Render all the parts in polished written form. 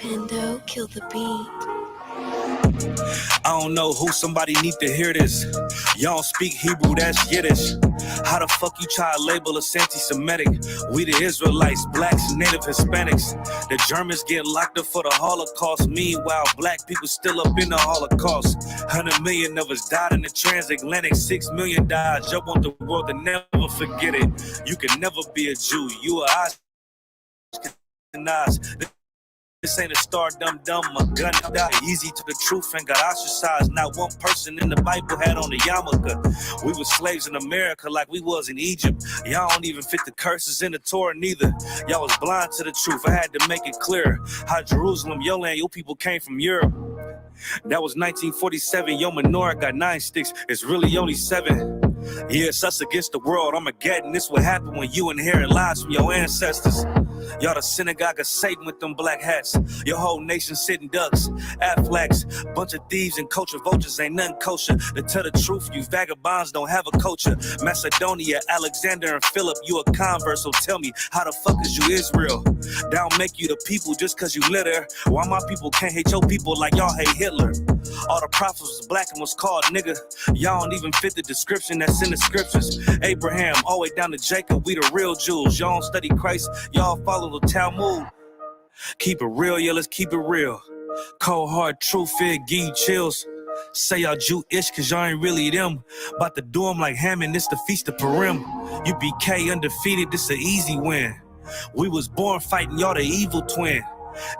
Pando, kill the beat. I don't know who, somebody need to hear this. Y'all speak Hebrew, that's Yiddish. How the fuck you try to label us anti-Semitic? We the Israelites, blacks, native Hispanics. The Germans get locked up for the Holocaust. Meanwhile, black people still up in the Holocaust. 100 million of us died in the transatlantic. 6 million died. I want the world to never forget it. You can never be a Jew. You are Ashkenaz. This ain't a star dumb, my gun died easy to the truth and got ostracized. Not one person in the Bible had on a yarmulke. We were slaves in America like we was in Egypt. Y'all don't even fit the curses in the Torah neither. Y'all was blind to the truth. I had to make it clear how Jerusalem, your land, your people came from Europe. That was 1947. Your menorah got 9 sticks. It's really only 7. Yeah, it's us against the world. Armageddon. This what happened when you inherit lies from your ancestors. Y'all the synagogue of Satan with them black hats. Your whole nation sitting ducks, Aflacs, bunch of thieves and culture vultures ain't nothing kosher. To tell the truth, you vagabonds don't have a culture. Macedonia, Alexander and Philip, you a convert, so tell me, how the fuck is you Israel? That don't make you the people just cause you live there. Why my people can't hate your people like y'all hate Hitler? All the prophets was black and was called nigga. Y'all don't even fit the description that's in the scriptures. Abraham, all the way down to Jacob, we the real Jews. Y'all don't study Christ, y'all follow the Talmud. Keep it real, yeah, let's keep it real. Cold hard truth, it give you chills. Say y'all Jew-ish cause y'all ain't really them. About to do them like Hammond, it's the Feast of Purim. U.P.K undefeated, this an easy win. We was born fighting, y'all the evil twin.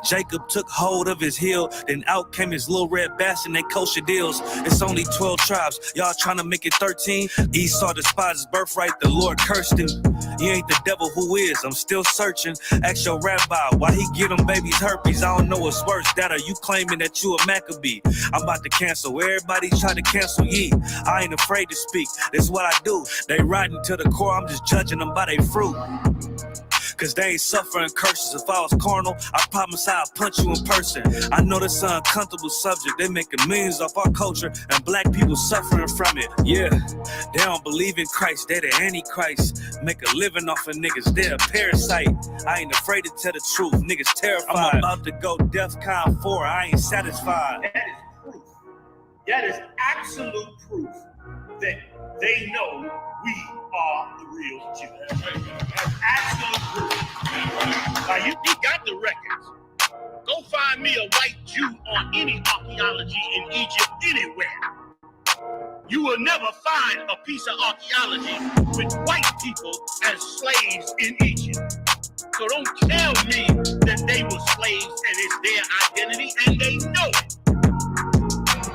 Jacob took hold of his heel, then out came his little red bastard and they kosher deals. It's only 12 tribes, y'all trying to make it 13. Esau despised his birthright, the Lord cursed him. He ain't the devil who is, I'm still searching. Ask your rabbi, why he give them babies herpes? I don't know what's worse, that or you claiming that you a Maccabee. I'm about to cancel, everybody try to cancel ye. I ain't afraid to speak, that's what I do. They riding to the core, I'm just judging them by their fruit. Cause they ain't suffering curses. If I was carnal, I promise I'll punch you in person. I know this an uncomfortable subject. They making millions off our culture and black people suffering from it. Yeah, they don't believe in Christ. They the Antichrist. Make a living off of niggas. They're a parasite. I ain't afraid to tell the truth. Niggas terrified. I'm about to go DEFCON 4. I ain't satisfied. That is proof. That is absolute proof that they know we are the real Jews. That's absolute proof. Now you got the records. Go find me a white Jew on any archaeology in Egypt anywhere. You will never find a piece of archaeology with white people as slaves in Egypt. So don't tell me that they were slaves and it's their identity, and they know it.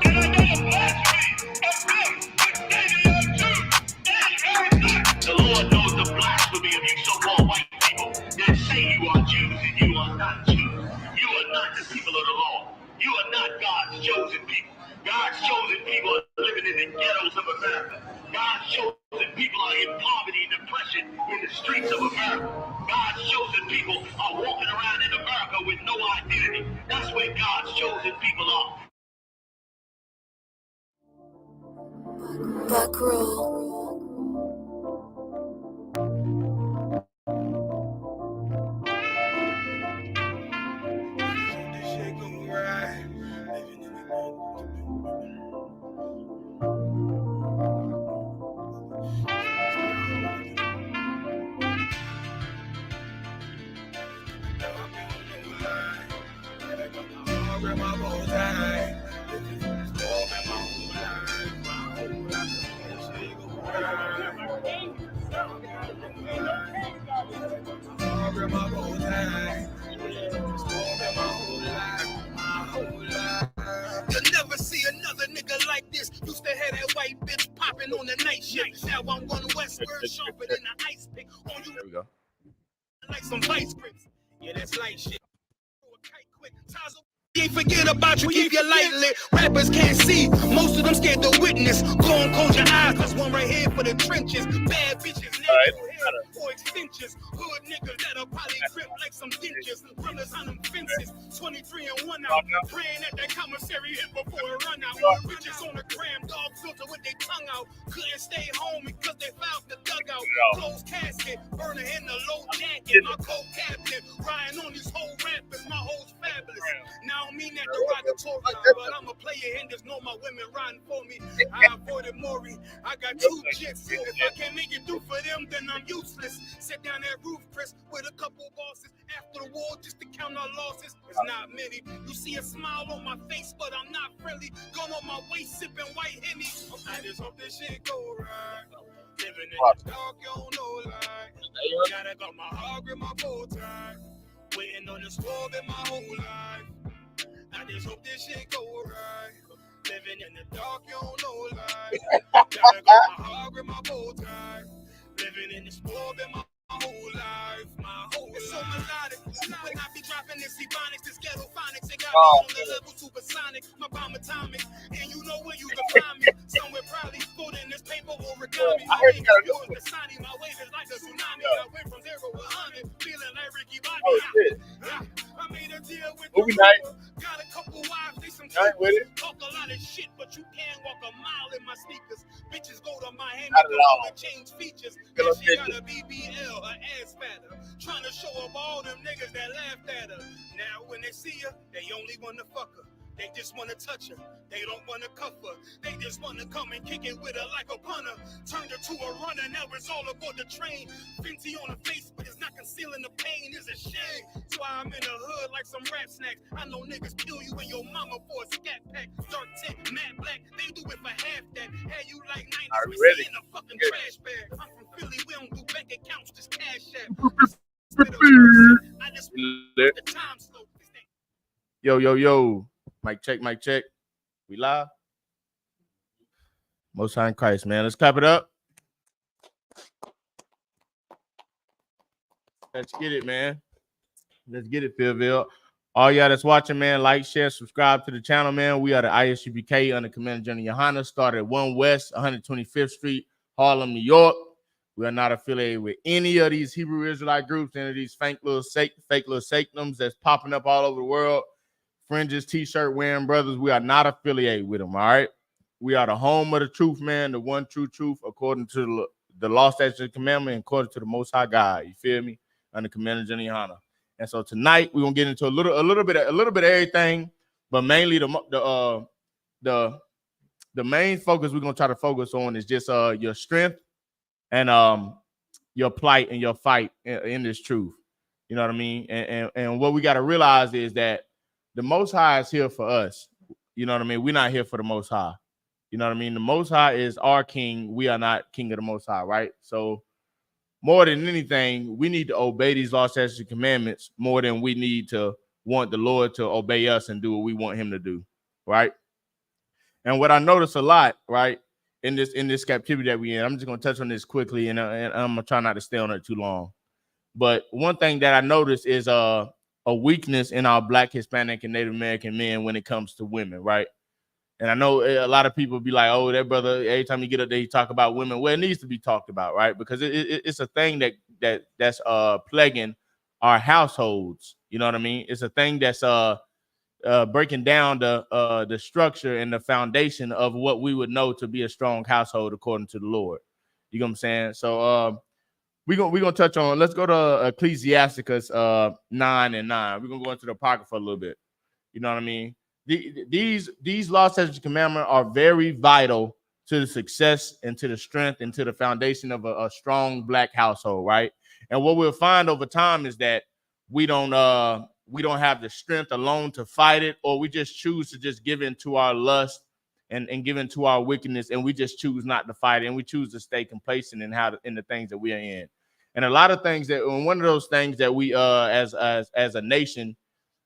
And I know blasphemy of them, but they are Jews. The Lord knows the blasphemy of you so-called white people that say you are Jews and you are not Jews. You are not the people of the law. You are not God's chosen people. God's chosen people are living in the ghettos of America. God's chosen people are in poverty and depression in the streets of America. God's chosen people are walking around in America with no identity. That's where God's chosen people are. Buckroll. You'll never see another nigga like this. Used to have that white bitch popping on the night shift. Now I'm one westward, sharper than the ice pick. On you, There we go. like some vice grips. Yeah, that's light shit. Ain't forget about you, keep your light lit. Rappers can't see, most of them scared to witness. Go and close your eyes, there's one right here for the trenches. Bad bitches, or extensions. Hood niggas that'll probably grip like some dentures. Runners on them fences, 23 and 1 out. Praying at that commissary hit before it run out. Bitches on the gram, dog filter with their tongue out. Couldn't stay home because they found the dugout. Closed casket, burner in the low jacket. My cold cabinet, riding on these whole rappers, my hoes fabulous. Now I don't mean that derogatory, but I'm a player and there's no my women riding for me. I avoided Maury. I got 2 jits. If I can't make it through for them, then I'm useless. Sit down that roof, Chris, with a couple bosses. After the war, just to count our losses. It's not many. You see a smile on my face, but I'm not friendly. Gun on my waist, sipping white Henny. I just hope this shit go right. Living in the dark, you don't know like. Gotta got my heart with my bow tie. Waiting on this world in my whole life. I just hope this shit go right. Living in the dark, you don't know like. Gotta got my heart with my bow tie. Living in this world in my whole life. It's so melodic. When I be dropping this ebonics, this ghetto phonics, it got me on the level supersonic. My bomb atomic, and you know where you can find me. Somewhere probably food in this paper origami. My name is Yours Dasani. My wave is like a tsunami. I went from 0 to 100, feeling like Ricky Bobby. I made a deal with the river. Got a couple wives, they some keepers. Talk a lot of shit, but you can't walk a mile in my sneakers. Bitches go to Miami and change features. And she got a BBL, her ass fatter. Trying to show up all them niggas that laughed at her. Now when they see her, they only want to fuck her. They just want to touch her. They don't want to cuff her. They just want to come and kick it with her like a punter. Turned her to a runner, now it's all aboard the train. Fenty on the face, but it's not concealing the pain. It's a shame. That's why I'm in the hood like some rap snacks. I know niggas kill you and your mama for a scat pack. Dark tint, matte black, they do it for half that. Had you like 90s in a fucking trash bag. I'm from Philly, we don't do bank accounts, just cash app. I just the time slow. Yo. Mic check. We live. Most High in Christ, man. Let's clap it up. Let's get it, man. Let's get it, Fayetteville. All y'all that's watching, man, like, share, subscribe to the channel, man. We are the I.S.U.P.K under Commander General YAHANNA. Started at 1 West, 125th Street, Harlem, New York. We are not affiliated with any of these Hebrew Israelite groups, any of these fake little sanctums that's popping up all over the world. Fringes, t-shirt wearing brothers, we are not affiliated with them, all right? We are the home of the truth, man, the one true truth, according to the law, statutes, and commandment, and according to the Most High God. You feel me? Under Commander General YAHANNA. And so tonight we're gonna get into a little bit of everything, but mainly the main focus we're gonna try to focus on is just your strength and your plight and your fight in this truth. You know what I mean? And what we got to realize is that the Most High is here for us. You know what I mean? We're not here for the Most High. You know what I mean? The Most High is our king. We are not king of the Most High, right? So more than anything, we need to obey these laws, statutes, and commandments more than we need to want the Lord to obey us and do what we want him to do, right? And what I notice a lot, right, in this captivity that we're in, I'm just going to touch on this quickly, and I'm going to try not to stay on it too long. But one thing that I noticed is a weakness in our Black, Hispanic, and Native American men when it comes to women, right? And I know a lot of people be like, oh, that brother, every time you get up there, you talk about women. Well, it needs to be talked about, right? Because it's a thing that's plaguing our households. You know what I mean? It's a thing that's breaking down the structure and the foundation of what we would know to be a strong household according to the Lord. You know what I'm saying? So we're gonna touch on, let's go to Ecclesiasticus 9 and 9. We're gonna go into the Apocrypha a little bit. You know what I mean? These law, statutes, and commandments are very vital to the success and to the strength and to the foundation of a strong Black household, right? And what we'll find over time is that we don't have the strength alone to fight it, or we just choose to just give in to our lust and give in to our wickedness, and we just choose not to fight it, and we choose to stay complacent in the things that we are in. And a lot of things that, one of those things that we as a nation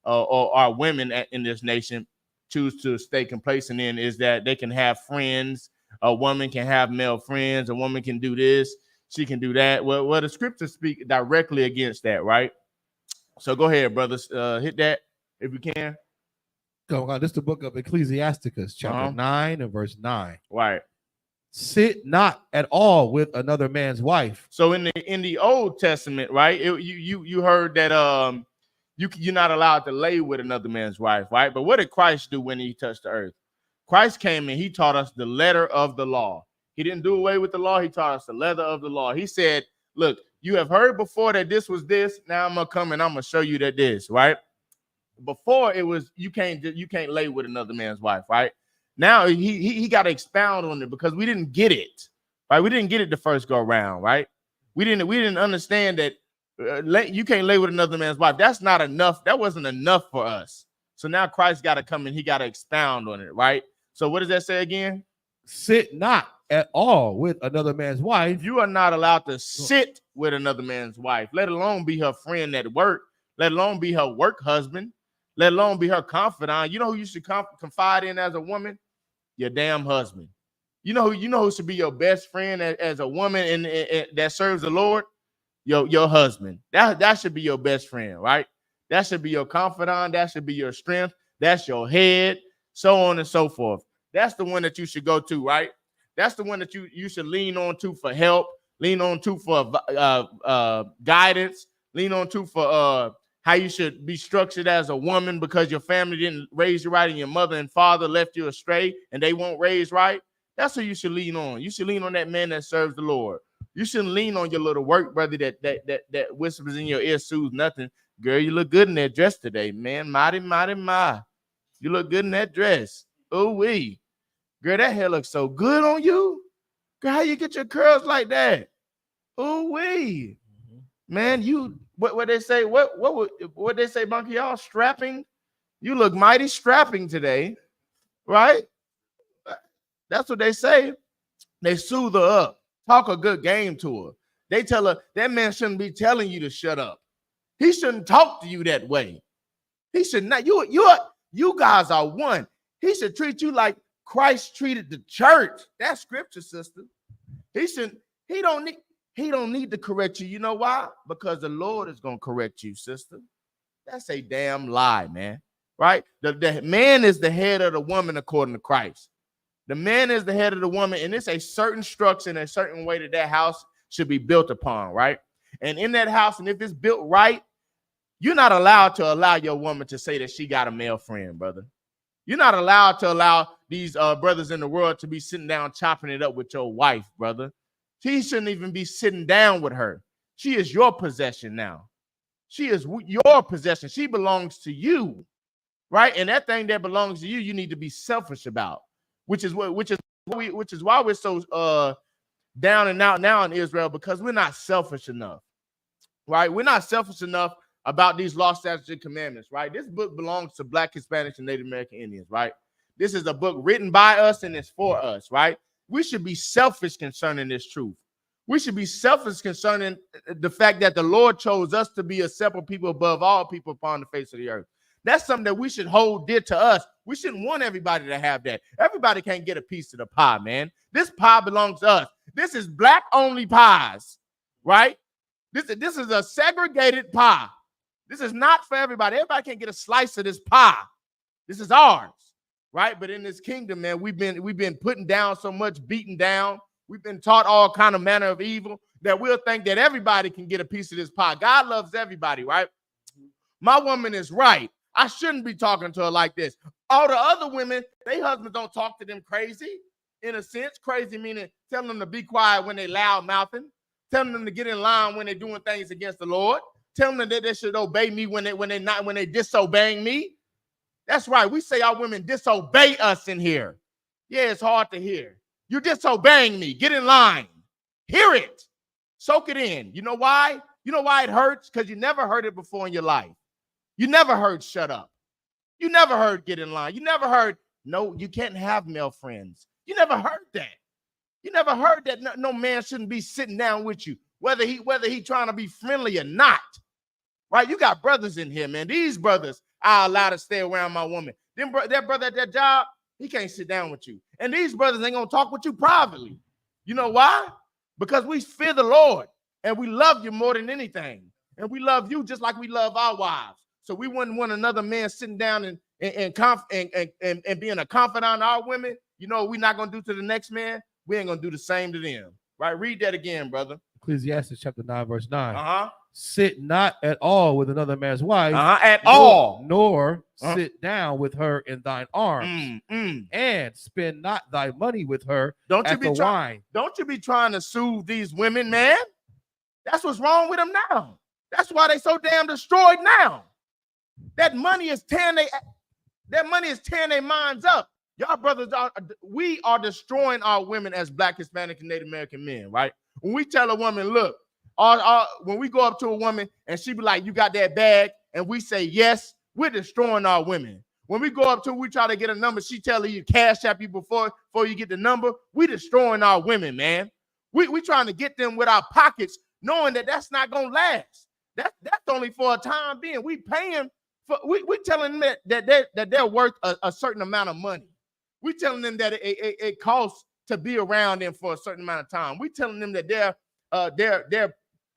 or our women in this nation choose to stay complacent in is that they can have friends. A woman can have male friends. A woman can do this. She can do that. Well, the scriptures speak directly against that, right? So go ahead, brothers. Hit that if you can. Go on. This is the book of Ecclesiasticus, chapter 9 and verse 9. Right. Sit not at all with another man's wife. So in the Old Testament, right? You heard that you're not allowed to lay with another man's wife, right? But what did Christ do when he touched the earth? Christ came and he taught us the letter of the law. He didn't do away with the law. He taught us the letter of the law. He said, look, you have heard before that this was this. Now I'm going to come and I'm going to show you that this, right? before it was you can't lay with another man's wife, right? Now he got to expound on it because we didn't get it, right? We didn't get it the first go round, right? We didn't understand that you can't lay with another man's wife. That's not enough. That wasn't enough for us. So now Christ got to come and he got to expound on it, right? So what does that say again? Sit not at all with another man's wife. You are not allowed to sit with another man's wife, let alone be her friend at work, let alone be her work husband, let alone be her confidant. You know who you should confide in as a woman? Your damn husband. You know who should be your best friend as a woman and that serves the Lord? Your husband. That should be your best friend, right? That should be your confidant. That should be your strength. That's your head, so on and so forth. That's the one that you should go to, right? That's the one that you should lean on to for help, lean on to for guidance, lean on to for how you should be structured as a woman because your family didn't raise you right and your mother and father left you astray and they won't raise right. That's who you should lean on. You should lean on that man that serves the Lord. You shouldn't lean on your little work brother that whispers in your ear, soothes nothing. Girl, you look good in that dress today, man. Mighty, mighty, my. You look good in that dress. Ooh-wee. Girl, that hair looks so good on you. Girl, how you get your curls like that? Ooh-wee. Man, you what they say? What they say, Monkey? Y'all strapping? You look mighty strapping today, right? That's what they say. They soothe her up, talk a good game to her. They tell her that man shouldn't be telling you to shut up. He shouldn't talk to you that way. He should not. You guys are one. He should treat you like Christ treated the church. That's scripture, sister. He don't need to correct you. You know why? Because the Lord is going to correct you, sister. That's a damn lie, man. Right? The man is the head of the woman according to Christ. The man is the head of the woman, and it's a certain structure and a certain way that house should be built upon, right? And in that house, and if it's built right, you're not allowed to allow your woman to say that she got a male friend, brother. You're not allowed to allow these brothers in the world to be sitting down chopping it up with your wife, brother. She shouldn't even be sitting down with her. She is your possession now. She is your possession. She belongs to you, right? And that thing that belongs to you, you need to be selfish about, which is why we're so down and out now in Israel, because we're not selfish enough, right? We're not selfish enough about these law, statutes, and commandments, right? This book belongs to Black, Hispanics, and Native American Indians, right? This is a book written by us and it's for us, right? We should be selfish concerning this truth. We should be selfish concerning the fact that the Lord chose us to be a separate people above all people upon the face of the earth. That's something that we should hold dear to us. We shouldn't want everybody to have that. Everybody can't get a piece of the pie, man. This pie belongs to us. This is Black-only pies, right? This is a segregated pie. This is not for everybody. Everybody can't get a slice of this pie. This is ours, right? But in this kingdom, man, we've been putting down so much, beaten down. We've been taught all kind of manner of evil that we'll think that everybody can get a piece of this pie. God loves everybody, right? My woman is right. I shouldn't be talking to her like this. All the other women, their husbands don't talk to them crazy, in a sense. Crazy meaning telling them to be quiet when they loud mouthing, telling them to get in line when they're doing things against the Lord, telling them that they should obey me when they disobeying me. That's right. We say our women disobey us in here. Yeah, it's hard to hear. You're disobeying me. Get in line. Hear it. Soak it in. You know why? You know why it hurts? Because you never heard it before in your life. You never heard shut up. You never heard get in line. You never heard, no, you can't have male friends. You never heard that. You never heard that no man shouldn't be sitting down with you, whether he trying to be friendly or not. Right? You got brothers in here, man. These brothers are allowed to stay around my woman. That brother at that job, he can't sit down with you. And these brothers ain't going to talk with you privately. You know why? Because we fear the Lord and we love you more than anything. And we love you just like we love our wives. So we wouldn't want another man sitting down and being a confidant of our women. You know what we're not going to do to the next man? We ain't going to do the same to them. Right? Read that again, brother. Ecclesiastes chapter 9, verse 9. Uh-huh. Sit not at all with another man's wife, nor sit down with her in thine arms, and spend not thy money with her at the wine. Don't you be trying to soothe these women, man. That's what's wrong with them now. That's why they so damn destroyed now. That money is tearing their minds up. Y'all brothers we are destroying our women as Black, Hispanic, and Native American men, right? When we tell a woman, look, when we go up to a woman and she be like, you got that bag, and we say yes, we're destroying our women. When we go up to, we try to get a number, she tell you cash app you before you get the number, we destroying our women, man. We trying to get them with our pockets, knowing that that's not gonna last. That's only for a time being. We paying for, we telling them that they're worth a certain amount of money. We telling them that it costs to be around them for a certain amount of time. We telling them that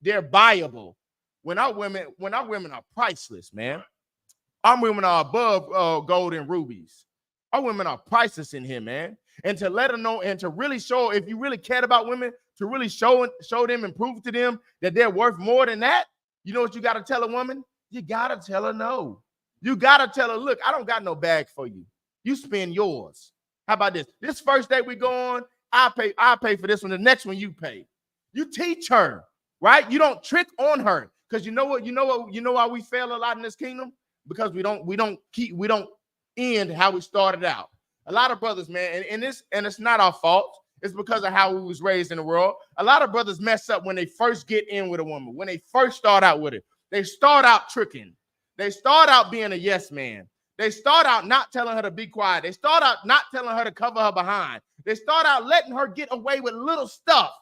they're viable. When our women are priceless, man. Our women are above gold and rubies. Our women are priceless in here, man. And to let them know and to really show, if you really cared about women, to really show them and prove to them that they're worth more than that, you know what you got to tell a woman? You got to tell her no. You got to tell her, look, I don't got no bag for you. You spend yours. How about this? This first date we go on, I pay for this one. The next one you pay. You teach her, right? You don't trick on her. Because you know why we fail a lot in this kingdom? Because we don't end how we started out. A lot of brothers, man, and it's not our fault. It's because of how we was raised in the world. A lot of brothers mess up when they first get in with a woman, when they first start out with it. They start out tricking. They start out being a yes man. They start out not telling her to be quiet. They start out not telling her to cover her behind. They start out letting her get away with little stuff.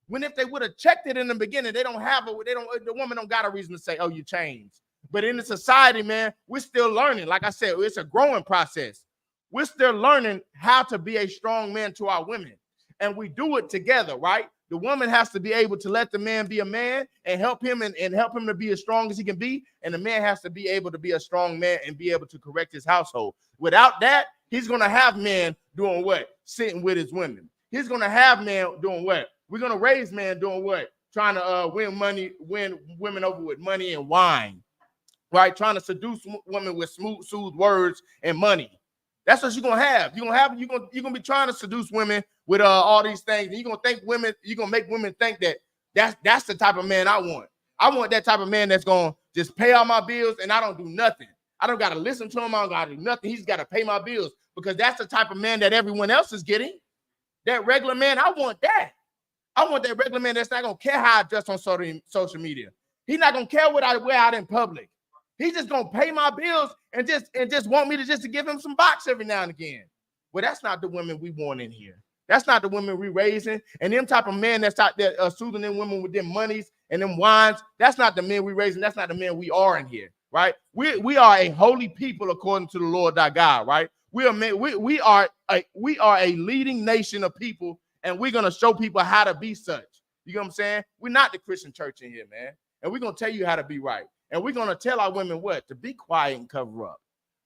When if they would have checked it in the beginning, the woman don't got a reason to say, oh, you changed. But in the society, man, we're still learning. Like I said, it's a growing process. We're still learning how to be a strong man to our women. And we do it together, right? The woman has to be able to let the man be a man and help him and help him to be as strong as he can be. And the man has to be able to be a strong man and be able to correct his household. Without that, he's going to have men doing what? Sitting with his women. He's going to have men doing what? We're going to raise men doing what? Trying to win women over with money and wine, right? Trying to seduce women with smooth words and money. That's what you're going to have. You're going to be trying to seduce women with all these things. And you're going to make women think that that's the type of man I want. I want that type of man that's going to just pay all my bills and I don't do nothing. I don't got to listen to him. I don't got to do nothing. He's got to pay my bills because that's the type of man that everyone else is getting. That regular man, I want that. I want that regular man that's not going to care how I dress on social media. He's not going to care what I wear out in public. He's just going to pay my bills and just want me to give him some box every now and again. Well, that's not the women we want in here. That's not the women we raising. And them type of men that's out there soothing them women with them monies and them wines, that's not the men we raising. That's not the men we are in here, right? We are a holy people according to the Lord thy God, right? We are a leading nation of people, and we're going to show people how to be such. You know what I'm saying? We're not the Christian church in here, man. And we're going to tell you how to be right. And we're going to tell our women what? To be quiet and cover up.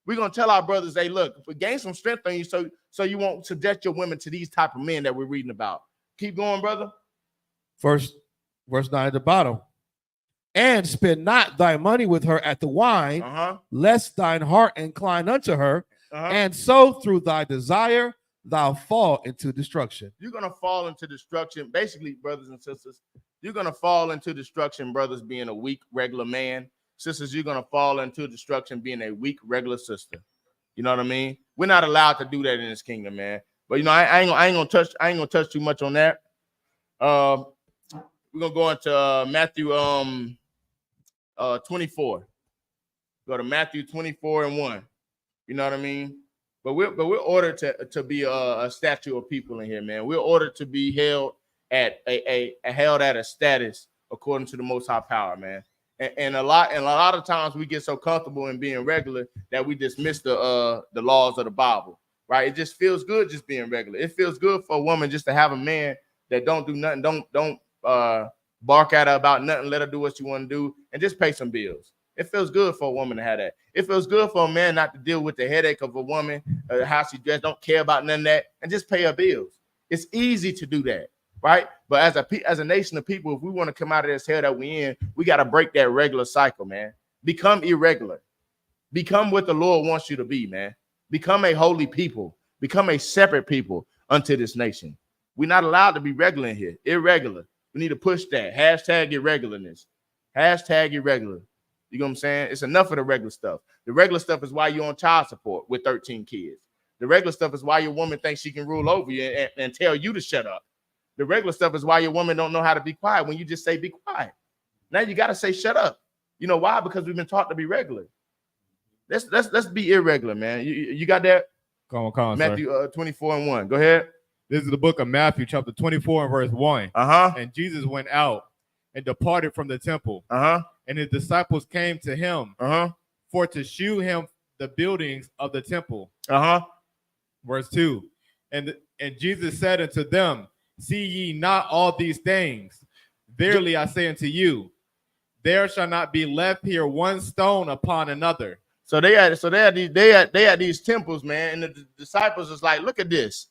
We're going to tell our brothers, hey, look, gain some strength on you so you won't subject your women to these type of men that we're reading about. Keep going, brother. Verse 9 at the bottom. And spend not thy money with her at the wine, lest thine heart incline unto her, and so through thy desire thou fall into destruction. You're going to fall into destruction. Basically, brothers and sisters, you're going to fall into destruction, brothers, being a weak, regular man. Sisters, you're going to fall into destruction being a weak, regular sister. You know what I mean? We're not allowed to do that in this kingdom, man. But, you know, I ain't gonna touch too much on that. We're going to go into Matthew 24. Go to Matthew 24:1. You know what I mean? But we're ordered to be a statue of people in here, man. We're ordered to be held at a status according to the Most High power, man. And a lot of times we get so comfortable in being regular that we dismiss the laws of the Bible, right? It just feels good just being regular. It feels good for a woman just to have a man that don't do nothing, don't bark at her about nothing, let her do what she want to do, and just pay some bills. It feels good for a woman to have that. It feels good for a man not to deal with the headache of a woman, how she dressed, don't care about none of that, and just pay her bills. It's easy to do that, right? But as a nation of people, if we want to come out of this hell that we in, we got to break that regular cycle, man. Become irregular. Become what the Lord wants you to be, man. Become a holy people. Become a separate people unto this nation. We're not allowed to be regular in here. Irregular. We need to push that. Hashtag irregularness. Hashtag irregular. You know what I'm saying? It's enough of the regular stuff. The regular stuff is why you're on child support with 13 kids. The regular stuff is why your woman thinks she can rule over you and tell you to shut up. The regular stuff is why your woman don't know how to be quiet when you just say be quiet. Now you got to say shut up. You know why? Because we've been taught to be regular. Let's be irregular, man. You got that? Come on, Matthew 24:1. Go ahead. This is the book of Matthew, chapter 24 and verse 1. And Jesus went out and departed from the temple. And his disciples came to him for to shew him the buildings of the temple. Verse 2. And Jesus said unto them, see ye not all these things? Verily I say unto you, there shall not be left here one stone upon another. So they had these temples, man, and the disciples was like, look at this,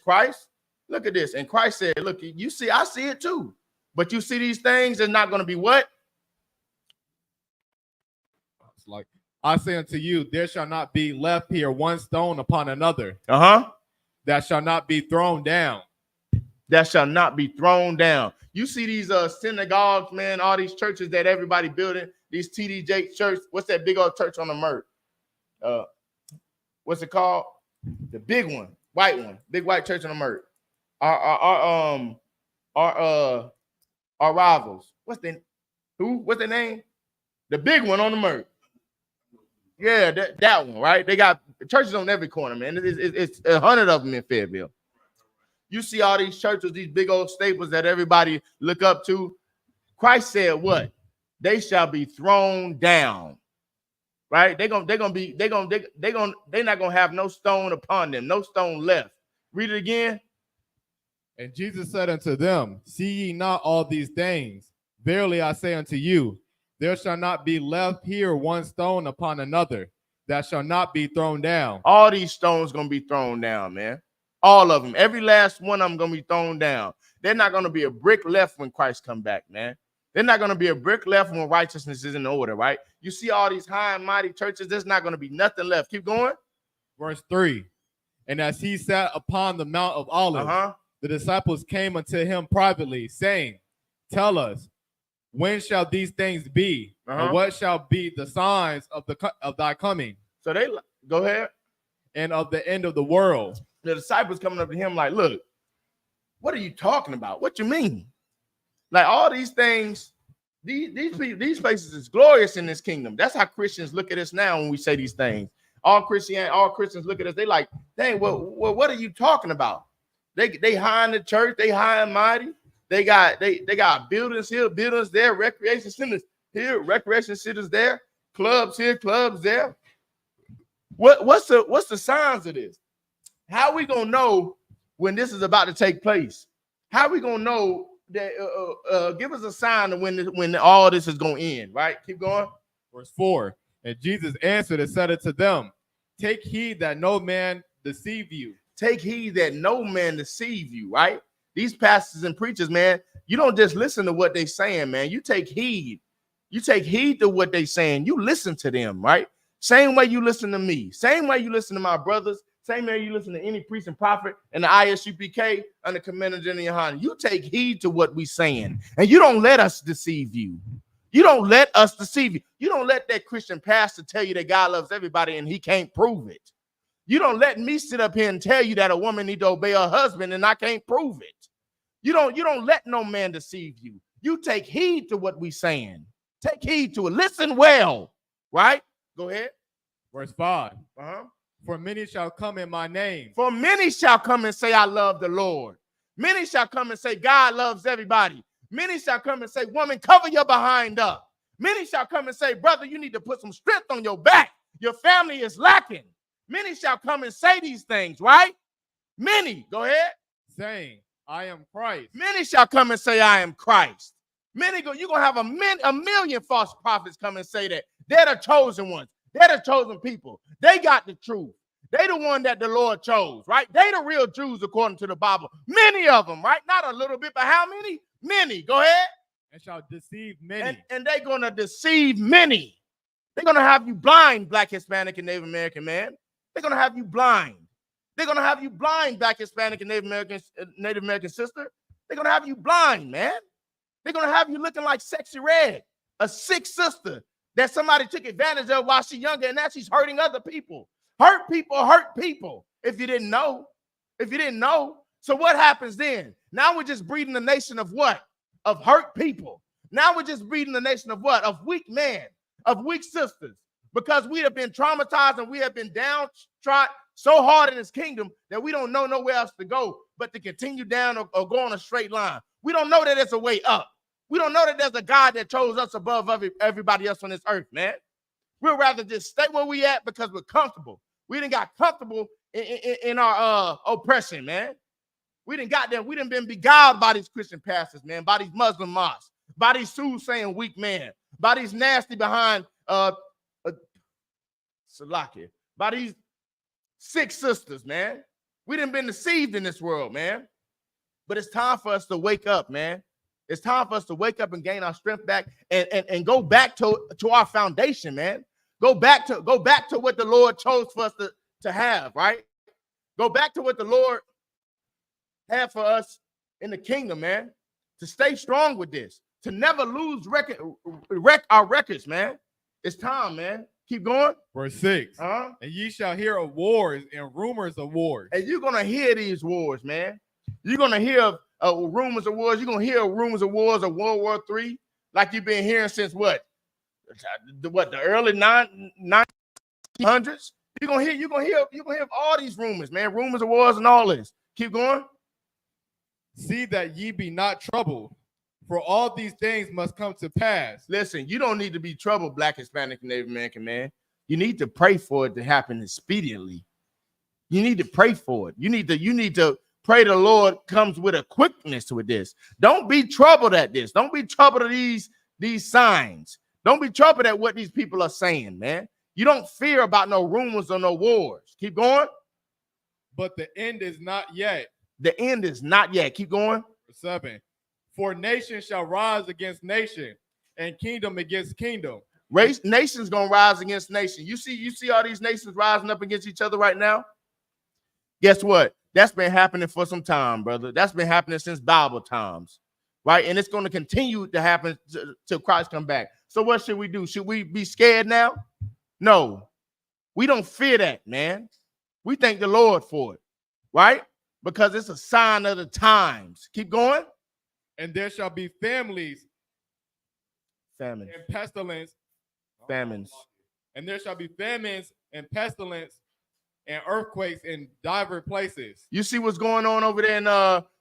Christ, look at this. And Christ said, look, you see, I see it too, but you see these things, there's not going to be what? It's like, I say unto you, there shall not be left here one stone upon another. That shall not be thrown down. That shall not be thrown down. You see these synagogues, man, all these churches that everybody building, these TDJ church. What's that big old church on the Mert? What's it called? The big one, white one, big white church on the Mert. Our rivals. What's their name? The big one on the Mert. Yeah, that one, right? They got churches on every corner, man. It's 100 of them in Fayetteville. You see all these churches, these big old staples that everybody look up to. Christ said what? They shall be thrown down. Right? They're not gonna have no stone upon them, no stone left. Read it again. And Jesus said unto them, see ye not all these things? Verily I say unto you, there shall not be left here one stone upon another that shall not be thrown down. All these stones gonna be thrown down, man. All of them. Every last one of them gonna be thrown down. They're not gonna be a brick left when Christ come back, man. They're not gonna be a brick left when righteousness is in order, right? You see all these high and mighty churches, there's not gonna be nothing left. Keep going. Verse 3. And as he sat upon the Mount of Olives, the disciples came unto him privately, saying, tell us, when shall these things be? And what shall be the signs of thy coming? So they go ahead. And of the end of the world. The disciples coming up to him like, look, what are you talking about? What you mean? Like all these things, these places is glorious in this kingdom. That's how Christians look at us now when we say these things. All Christians look at us. They like, dang, well, what are you talking about? They high in the church. They high and mighty. They got buildings here, buildings there, recreation centers here, recreation centers there, clubs here, clubs there. What's the signs of this? How are we gonna know when this is about to take place? How are we gonna know that? Give us a sign of when all this is gonna end. Right? Keep going. Verse 4. And Jesus answered and said unto them, take heed that no man deceive you. Take heed that no man deceive you. Right? These pastors and preachers, man, you don't just listen to what they're saying, man. You take heed. You take heed to what they're saying. You listen to them, right? Same way you listen to me. Same way you listen to my brothers. Same way you listen to any priest and prophet and the I.S.U.P.K under Commander General YAHANNA. You take heed to what we're saying, and you don't let us deceive you. You don't let us deceive you. You don't let that Christian pastor tell you that God loves everybody and he can't prove it. You don't let me sit up here and tell you that a woman needs to obey her husband and I can't prove it. You don't let no man deceive you. You take heed to what we're saying. Take heed to it. Listen well, right? Go ahead. Verse 5. For many shall come in my name. For many shall come and say, I love the Lord. Many shall come and say, God loves everybody. Many shall come and say, woman, cover your behind up. Many shall come and say, brother, you need to put some strength on your back. Your family is lacking. Many shall come and say these things, right? Many, go ahead. Saying, I am Christ. Many shall come and say, I am Christ. You're going to have a million false prophets come and say that. They're the chosen ones. They're the chosen people. They got the truth. They the one that the Lord chose, right? They the real Jews according to the Bible. Many of them, right? Not a little bit, but how many? Many. Go ahead. And shall deceive many. And they're going to deceive many. They're going to have you blind, Black, Hispanic, and Native American man. They're going to have you blind. They're going to have you blind, Black, Hispanic, and Native American sister. They're going to have you blind, man. They're going to have you looking like Sexy Red. A sick sister that somebody took advantage of while she's younger, and now she's hurting other people. Hurt people. If you didn't know. So what happens then? Now we're just breeding a nation of what? Of hurt people. Now we're just breeding a nation of what? Of weak men, of weak sisters. Because we have been traumatized and we have been downtrodden so hard in his kingdom that we don't know nowhere else to go but to continue down or go on a straight line. We don't know that there's a way up. We don't know that there's a God that chose us above everybody else on this earth, man. We'd rather just stay where we at because we're comfortable. We done got comfortable in our oppression, man. We done got there. We done been beguiled by these Christian pastors, man, by these Muslim mosques, by these soothsaying weak men, by these nasty behind Salaki, by these sick sisters, man. We done been deceived in this world, man. But it's time for us to wake up, man. It's time for us to wake up and gain our strength back and go back to our foundation, man. Go back to what the Lord chose for us to have, right? Go back to what the Lord had for us in the kingdom, man. To stay strong with this, to never lose our records, man. It's time, man. Keep going. Verse 6. And ye shall hear of wars and rumors of wars. And you're gonna hear these wars, man. You're gonna hear rumors of wars. You're gonna hear rumors of wars of World War III, like you've been hearing since what? The early 1900s. You're gonna hear all these rumors, man. Rumors of wars and all this. Keep going. See that ye be not troubled, for all these things must come to pass. Listen, you don't need to be troubled, Black, Hispanic, and Native American, man. You need to pray for it to happen expediently. You need to pray for it. You need to pray the Lord comes with a quickness with this. Don't be troubled at this. Don't be troubled at these signs. Don't be troubled at what these people are saying, man. You don't fear about no rumors or no wars. Keep going. But the end is not yet. The end is not yet. Keep going. 7. For nation shall rise against nation, and kingdom against kingdom. Nation's gonna rise against nation. You see all these nations rising up against each other right now? Guess what? That's been happening for some time, brother. That's been happening since Bible times, right? And it's going to continue to happen till Christ come back. So what should we do? Should we be scared now? No, we don't fear that, man. We thank the Lord for it, right? Because it's a sign of the times. Keep going. And there shall be famines and pestilence. Famines. And there shall be famines and pestilence and earthquakes in diverse places. You see what's going on over there in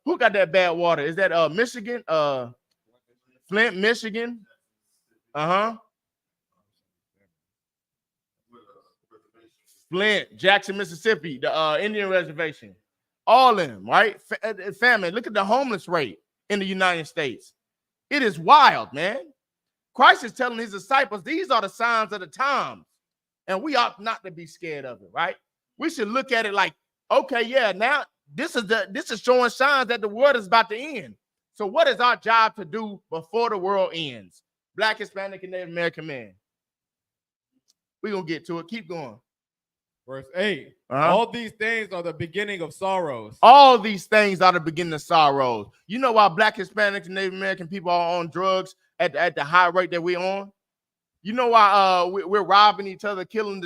who got that bad water? Is that Michigan? Flint, Michigan. Flint, Jackson, Mississippi, the Indian reservation. All of them, right? Family. Look at the homeless rate in the United States. It is wild, man. Christ is telling his disciples, these are the signs of the times, and we ought not to be scared of it, right? We should look at it like, okay, yeah, now this is showing signs that the world is about to end. So what is our job to do before the world ends? Black, Hispanic, and Native American man. We're going to get to it. Keep going. Verse 8. All these things are the beginning of sorrows. All these things are the beginning of sorrows. You know why Black, Hispanic, and Native American people are on drugs at the high rate that we're on? You know why we're robbing each other, killing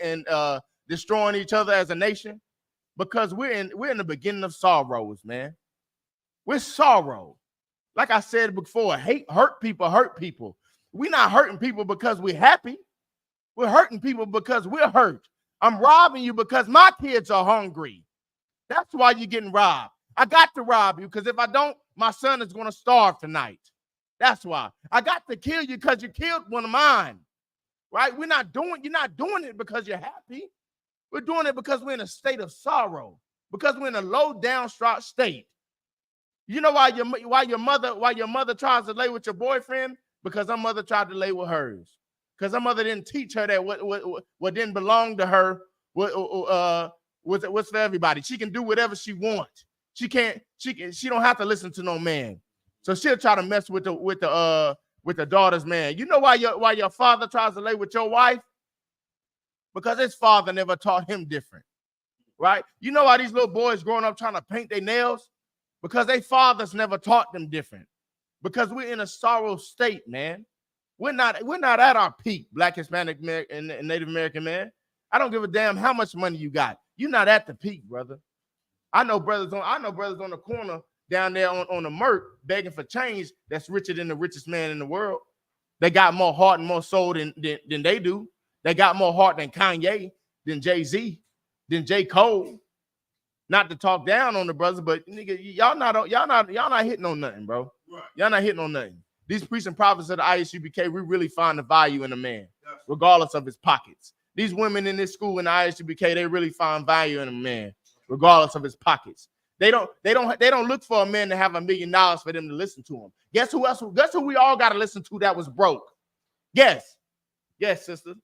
and destroying each other as a nation? Because we're in the beginning of sorrows, man. We're sorrow. Like I said before, hurt people. We're not hurting people because we're happy. We're hurting people because we're hurt. I'm robbing you because my kids are hungry. That's why you're getting robbed. I got to rob you because if I don't, my son is going to starve tonight. That's why. I got to kill you because you killed one of mine. Right? You're not doing it because you're happy. We're doing it because we're in a state of sorrow, because we're in a low downtrodden state. You know why your mother tries to lay with your boyfriend? Because her mother tried to lay with hers. Because her mother didn't teach her that what didn't belong to her was for everybody. She can do whatever she wants. She don't have to listen to no man. So she'll try to mess with the daughter's man. You know why your father tries to lay with your wife? Because his father never taught him different, right? You know why these little boys growing up trying to paint their nails? Because their fathers never taught them different. Because we're in a sorrow state, man. We're not at our peak, Black, Hispanic, and Native American man. I don't give a damn how much money you got. You're not at the peak, brother. I know brothers on the corner down there on the Merc begging for change that's richer than the richest man in the world. They got more heart and more soul than they do. They got more heart than Kanye, than Jay-Z, than J. Cole. Not to talk down on the brothers, but nigga, y'all not hitting on nothing, bro. Right. Y'all not hitting on nothing. These priests and prophets of the I.S.U.P.K, we really find the value in a man, regardless of his pockets. These women in this school in the I.S.U.P.K, they really find value in a man, regardless of his pockets. They don't look for a man to have $1 million for them to listen to him. Guess who we all got to listen to that was broke? Yes, sister.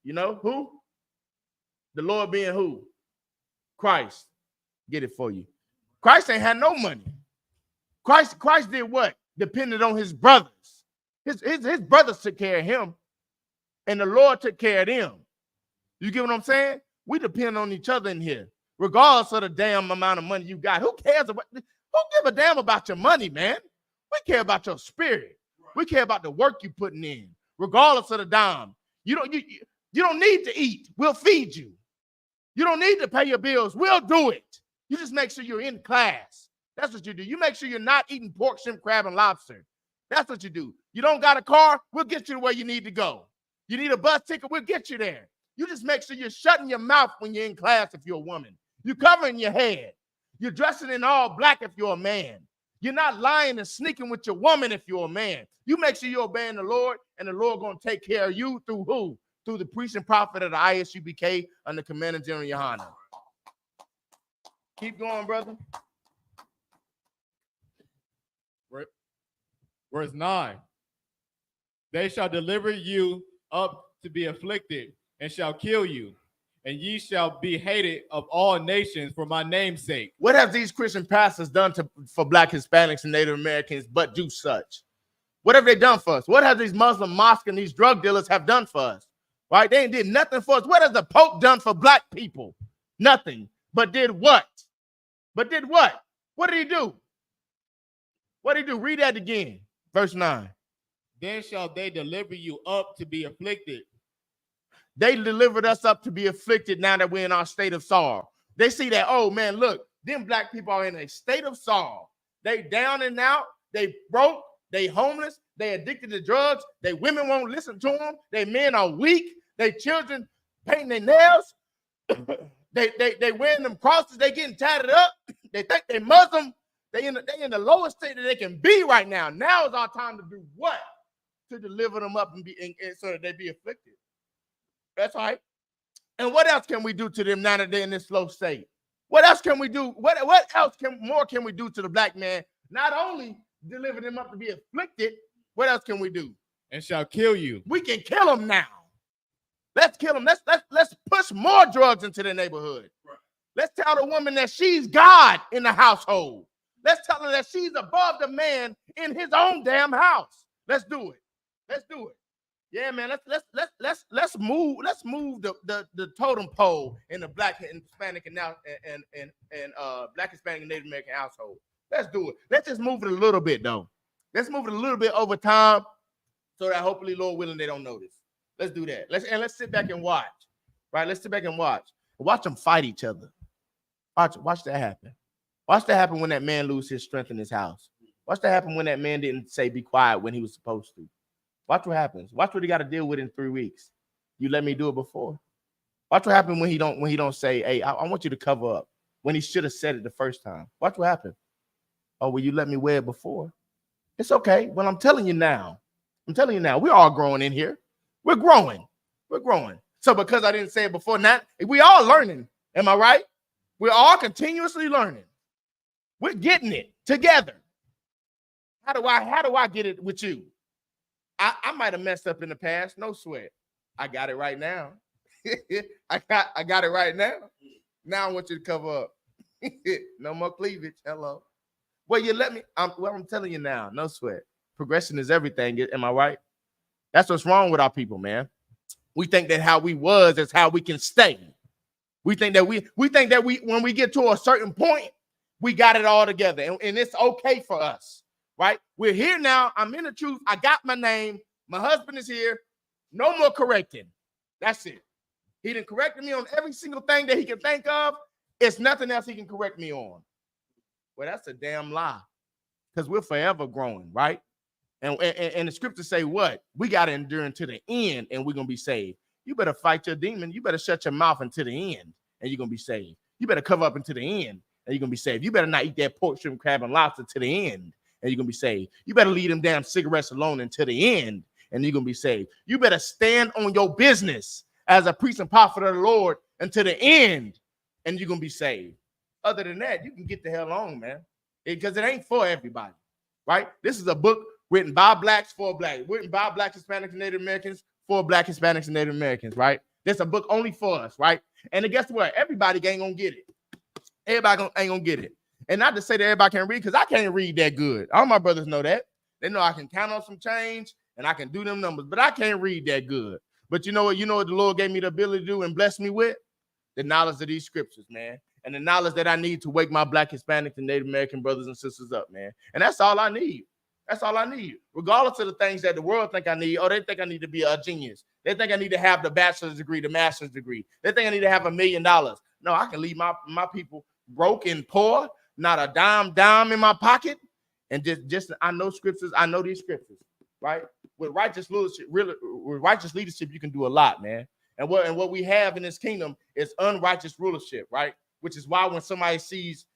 You know who? The Lord being who? Christ. Get it for you. Christ ain't had no money. Christ did what? Depended on his brothers. His brothers took care of him, and the Lord took care of them. You get what I'm saying? We depend on each other in here, regardless of the damn amount of money you got. Who cares about? Who give a damn about your money, man? We care about your spirit. We care about the work you putting in, regardless of the dime. You don't need to eat. We'll feed you. You don't need to pay your bills. We'll do it. You just make sure you're in class. That's what you do. You make sure you're not eating pork, shrimp, crab, and lobster. That's what you do. You don't got a car, we'll get you to where you need to go. You need a bus ticket, we'll get you there. You just make sure you're shutting your mouth when you're in class if you're a woman. You're covering your head. You're dressing in all black if you're a man. You're not lying and sneaking with your woman if you're a man. You make sure you're obeying the Lord, and the Lord going to take care of you through who? Through the priest and prophet of the I.S.U.P.K under Commander General YAHANNA. Keep going, brother. Verse 9. They shall deliver you up to be afflicted, and shall kill you, and ye shall be hated of all nations for my name's sake. What have these Christian pastors done for Black, Hispanics, and Native Americans but do such? What have they done for us? What have these Muslim mosques and these drug dealers have done for us? Right? They ain't did nothing for us. What has the Pope done for Black people? Nothing. But did what? What did he do? What did he do? Read that again. Verse 9. Then shall they deliver you up to be afflicted. They delivered us up to be afflicted now that we're in our state of sorrow. They see that, oh man, look, them Black people are in a state of sorrow. They down and out, they broke, they homeless, they addicted to drugs, they women won't listen to them, they men are weak, they children painting their nails, they wearing them crosses, they getting tatted up, they think they Muslim, they in the lowest state that they can be right now. Now is our time to do what? To deliver them up and so that they be afflicted. That's right. And what else can we do to them now that they're in this low state? What else can we do? What else more can we do to the Black man? Not only deliver them up to be afflicted, what else can we do? And shall kill you. We can kill them now. Let's kill them. Let's push more drugs into the neighborhood. Right. Let's tell the woman that she's God in the household. Let's tell her that she's above the man in his own damn house. Let's do it. Let's do it. Yeah, man. Let's move the totem pole in the Black and Hispanic and Black, Hispanic, and Native American household. Let's do it. Let's just move it a little bit though. Let's move it a little bit over time, so that hopefully, Lord willing, they don't notice. Let's do that. Let's sit back and watch. Right? Let's sit back and watch. Watch them fight each other. Watch that happen. Watch that happen when that man loses his strength in his house. Watch that happen when that man didn't say be quiet when he was supposed to. Watch what happens. Watch what he got to deal with in 3 weeks. You let me do it before. Watch what happens when he don't say, hey, I want you to cover up, when he should have said it the first time. Watch what happened. Oh, well, you let me wear it before. It's okay. Well, I'm telling you now. We're all growing in here. We're growing. So because I didn't say it before, now we all learning. Am I right? We're all continuously learning. We're getting it together. How do I get it with you? I might have messed up in the past. No sweat. I got it right now. I got it right now. Now I want you to cover up. No more cleavage. Hello. Well, you let me. I'm telling you now. No sweat. Progression is everything. Am I right? That's what's wrong with our people, man. We think that how we was is how we can stay. We think that when we get to a certain point, we got it all together, and it's okay for us. right? We're here now. I'm in the truth. I got my name. My husband is here. No more correcting. That's it. He done corrected me on every single thing that he can think of. It's nothing else he can correct me on. Well, that's a damn lie, because we're forever growing, right? And the scriptures say what? We got to endure until the end, and we're going to be saved. You better fight your demon. You better shut your mouth until the end, and you're going to be saved. You better cover up until the end, and you're going to be saved. You better not eat that pork, shrimp, crab, and lobster to the end, and you're going to be saved. You better leave them damn cigarettes alone until the end, and you're going to be saved. You better stand on your business as a priest and prophet of the Lord until the end, and you're going to be saved. Other than that, you can get the hell on, man, because it ain't for everybody, right? This is a book written by blacks for blacks, written by black Hispanics and Native Americans for black Hispanics and Native Americans, right? There's a book only for us, right? And guess what? Everybody ain't gonna get it. Everybody ain't gonna get it. And not to say that everybody can read, because I can't read that good. All my brothers know that. They know I can count on some change and I can do them numbers, but I can't read that good. But you know what? You know what the Lord gave me the ability to do and bless me with? The knowledge of these scriptures, man. And the knowledge that I need to wake my black, Hispanic, and Native American brothers and sisters up, man. And that's all I need. That's all I need. Regardless of the things that the world think I need, or they think I need to be a genius. They think I need to have the bachelor's degree, the master's degree. They think I need to have $1 million. No, I can leave my people broke and poor, not a dime in my pocket. And just I know scriptures. I know these scriptures, right? With righteous leadership, you can do a lot, man. And what we have in this kingdom is unrighteous rulership, right? Which is why when somebody sees,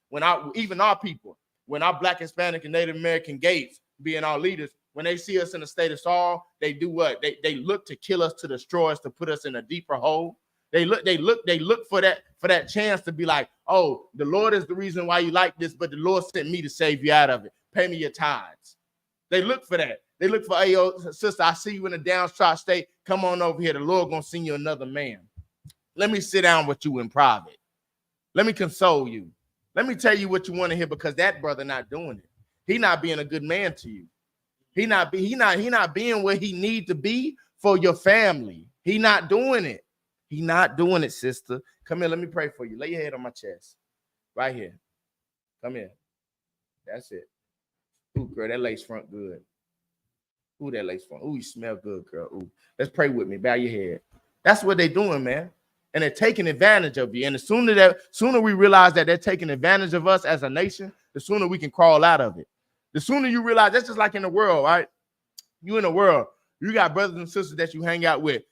even our people, when our black, Hispanic, and Native American gates being our leaders, when they see us in a state of sorrow, they do what? They look to kill us, to destroy us, to put us in a deeper hole. They look for that chance to be like, oh, the Lord is the reason why you like this, but the Lord sent me to save you out of it. Pay me your tithes. They look for that. They look for, hey, yo, sister, I see you in a downtrodden state. Come on over here. The Lord gonna send you another man. Let me sit down with you in private. Let me console you. Let me tell you what you want to hear, because that brother not doing it. He not being a good man to you. He not being where he need to be for your family. He not doing it. He not doing it, sister. Come here. Let me pray for you. Lay your head on my chest. Right here. Come here. That's it. Ooh, girl, that lace front good. Ooh, that lace front. Ooh, you smell good, girl. Ooh, let's pray with me. Bow your head. That's what they're doing, man. And they're taking advantage of you. And the sooner we realize that they're taking advantage of us as a nation, the sooner we can crawl out of it. The sooner you realize, that's just like in the world, right? You in the world, you got brothers and sisters that you hang out with.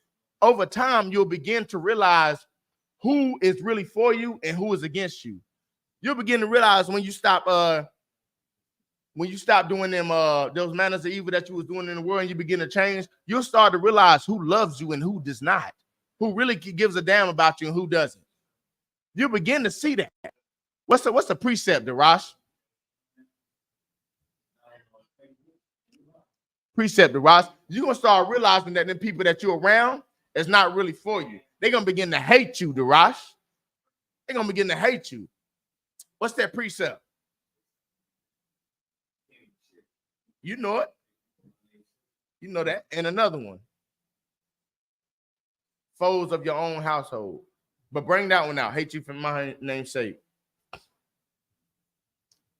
Over time, you'll begin to realize who is really for you and who is against you. You'll begin to realize when you stop doing them those manners of evil that you was doing in the world, and you begin to change, you'll start to realize who loves you and who does not, who really gives a damn about you and who doesn't. You'll begin to see that. What's the precept, Darash? Precept, Darash. You're gonna start realizing that the people that you're around is not really for you. They're gonna begin to hate you, Darash. They're gonna begin to hate you. What's that precept? You know it. You know that. And another one. Foes of your own household. But bring that one out. Hate you for my name's sake.